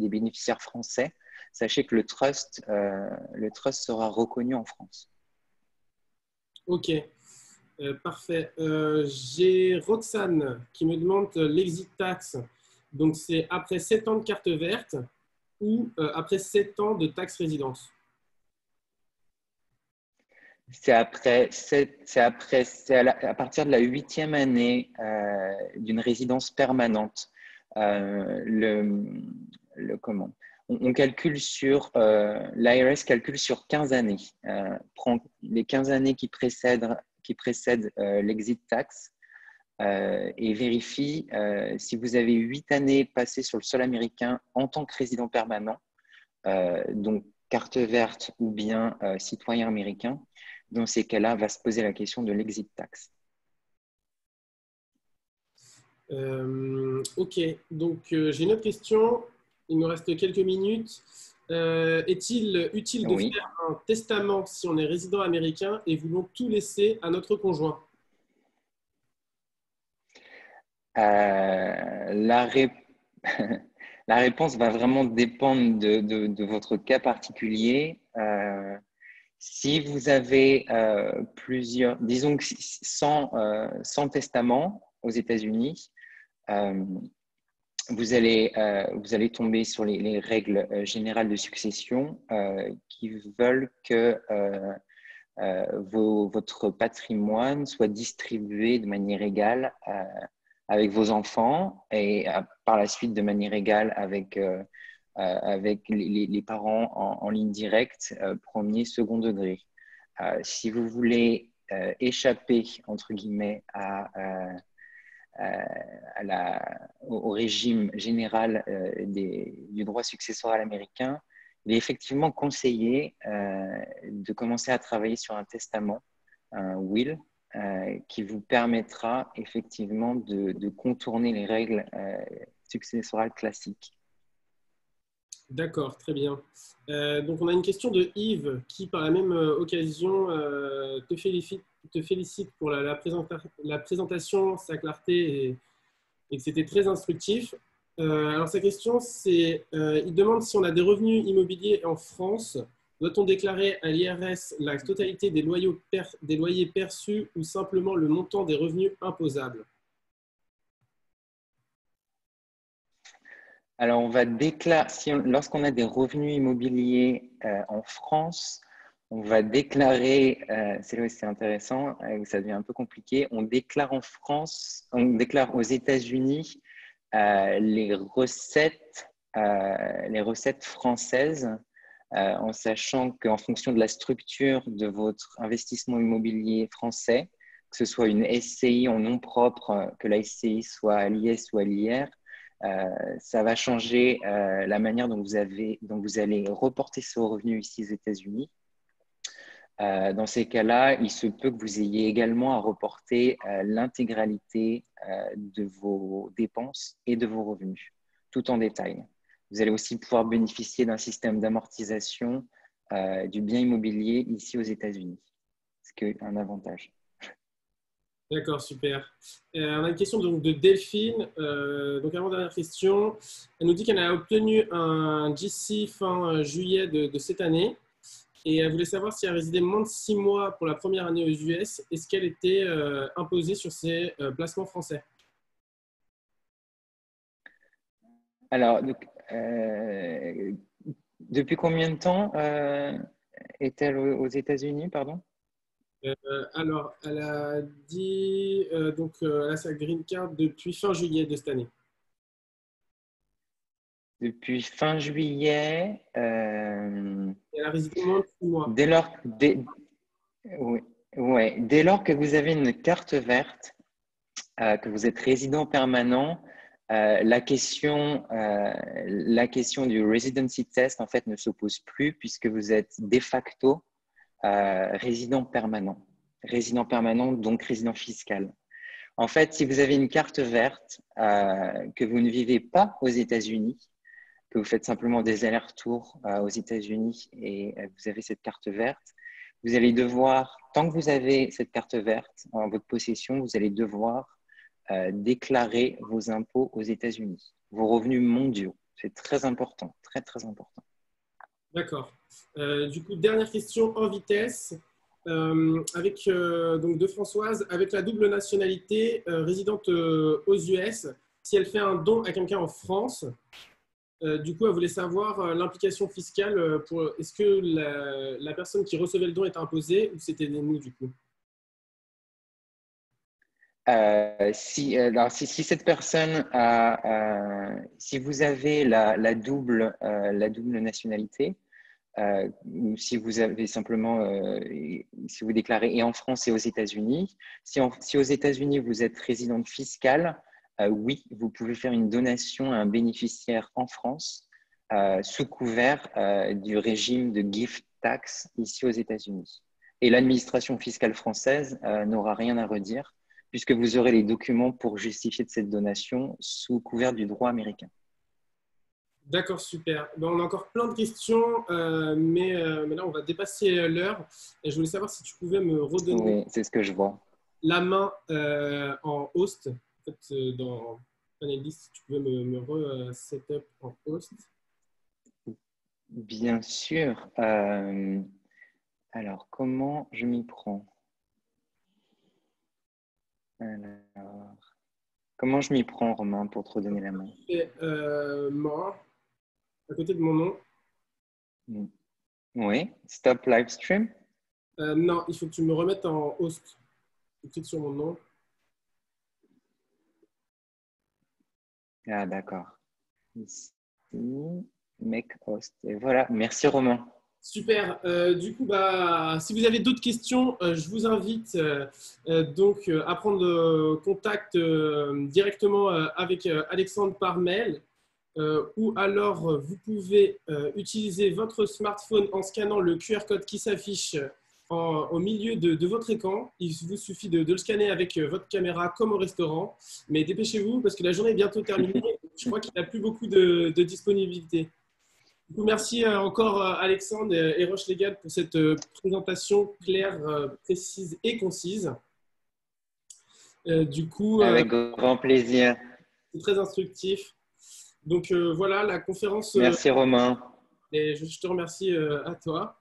bénéficiaires français. Sachez que le trust sera reconnu en France. Ok, parfait. J'ai Roxane qui me demande l'exit tax. Donc, c'est après 7 ans de carte verte ou après 7 ans de taxe résidence? À partir de la 8e année d'une résidence permanente. Comment on calcule l'IRS calcule sur 15 années. Prend les 15 années qui précèdent l'exit tax et vérifie si vous avez 8 années passées sur le sol américain en tant que résident permanent, donc carte verte ou bien citoyen américain. Dans ces cas-là, va se poser la question de l'exit tax. Ok, donc j'ai une autre question. Il nous reste quelques minutes. Est-il utile de Oui. faire un testament si on est résident américain et voulons tout laisser à notre conjoint? La, ré... la réponse va vraiment dépendre de votre cas particulier. Si vous avez disons que sans testament aux États-Unis, vous allez tomber sur les règles générales de succession qui veulent que votre patrimoine soit distribué de manière égale avec vos enfants et par la suite de manière égale avec les parents en ligne directe, premier, second degré. Si vous voulez échapper, entre guillemets, au régime général du droit successoral américain, il est effectivement conseillé de commencer à travailler sur un testament, un will, qui vous permettra effectivement de contourner les règles successorales classiques. D'accord, très bien. Donc, on a une question de Yves qui, par la même occasion, te félicite pour la présentation, sa clarté et que c'était très instructif. Alors, sa question, c'est il demande si on a des revenus immobiliers en France, doit-on déclarer à l'IRS la totalité des loyers perçus ou simplement le montant des revenus imposables? Alors, lorsqu'on a des revenus immobiliers en France, on va déclarer, c'est là où c'est intéressant, ça devient un peu compliqué, on déclare aux États-Unis les recettes françaises, en sachant qu'en fonction de la structure de votre investissement immobilier français, que ce soit une SCI en nom propre, que la SCI soit à l'IS ou à l'IR, ça va changer la manière dont vous allez reporter ce revenu ici aux États-Unis. Dans ces cas-là, il se peut que vous ayez également à reporter l'intégralité de vos dépenses et de vos revenus, tout en détail. Vous allez aussi pouvoir bénéficier d'un système d'amortisation du bien immobilier ici aux États-Unis, ce qui est un avantage. D'accord, super. On a une question donc, de Delphine. Donc, avant-dernière question. Elle nous dit qu'elle a obtenu un GC fin juillet de cette année et elle voulait savoir si elle résidait moins de 6 mois pour la première année aux US, est-ce qu'elle était imposée sur ses placements français? Alors, depuis combien de temps est-elle aux États-Unis, pardon? Alors, elle a dit donc elle a sa green card depuis fin juillet de cette année. Depuis fin juillet, Et elle a résidé moins de 6 mois. Oui, ouais, dès lors que vous avez une carte verte, que vous êtes résident permanent, la question du residency test en fait ne se pose plus puisque vous êtes de facto résident permanent. Résident permanent, donc résident fiscal. En fait, si vous avez une carte verte, que vous ne vivez pas aux États-Unis, que vous faites simplement des allers-retours aux États-Unis et vous avez cette carte verte, vous allez devoir, tant que vous avez cette carte verte en votre possession, vous allez devoir déclarer vos impôts aux États-Unis, vos revenus mondiaux. C'est très important, très, très important. D'accord. Du coup, dernière question en vitesse. Avec donc de Françoise, avec la double nationalité résidente aux US, si elle fait un don à quelqu'un en France, du coup, elle voulait savoir l'implication fiscale pour est-ce que la personne qui recevait le don était imposée ou c'était nous du coup? Si cette personne si vous avez la double nationalité, ou si vous avez simplement, si vous déclarez et en France et aux États-Unis, si aux États-Unis vous êtes résidente fiscale, oui, vous pouvez faire une donation à un bénéficiaire en France sous couvert du régime de gift tax ici aux États-Unis. Et l'administration fiscale française n'aura rien à redire puisque vous aurez les documents pour justifier de cette donation sous couvert du droit américain. D'accord, super. Ben, on a encore plein de questions, mais là, on va dépasser l'heure. Et je voulais savoir si tu pouvais me redonner Oui, c'est ce que je vois. la main en host. En fait, dans Panelist, si tu pouvais me re-setup en host. Bien sûr. Alors, comment je m'y prends? Alors, comment je m'y prends, Romain, pour te redonner la main? Et moi, à côté de mon nom. Oui, stop live stream. Non, il faut que tu me remettes en host. Tu cliques sur mon nom. Ah, d'accord. Ici, make host. Et voilà, merci Romain. Super. Du coup, bah, si vous avez d'autres questions, je vous invite donc à prendre contact directement avec Alexandre par mail ou alors vous pouvez utiliser votre smartphone en scannant le QR code qui s'affiche au milieu de votre écran. Il vous suffit de le scanner avec votre caméra comme au restaurant. Mais dépêchez-vous parce que la journée est bientôt terminée. Je crois qu'il n'y a plus beaucoup de disponibilité. Du coup, merci encore Alexandre et Roche Légal pour cette présentation claire, précise et concise. Du coup, Avec grand plaisir. c'est très instructif. Donc voilà, la conférence. Merci Romain. Et je te remercie à toi.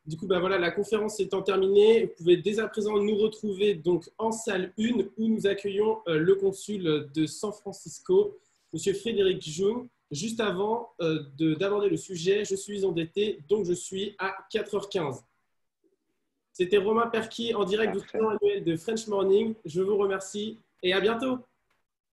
Du coup, bah, voilà, la conférence étant terminée, vous pouvez dès à présent nous retrouver donc en salle 1 où nous accueillons le consul de San Francisco, M. Frédéric Jung. Juste avant d'aborder le sujet, je suis endetté, donc je suis à 4h15. C'était Romain Perqui en direct du salon annuel de French Morning. Je vous remercie et à bientôt.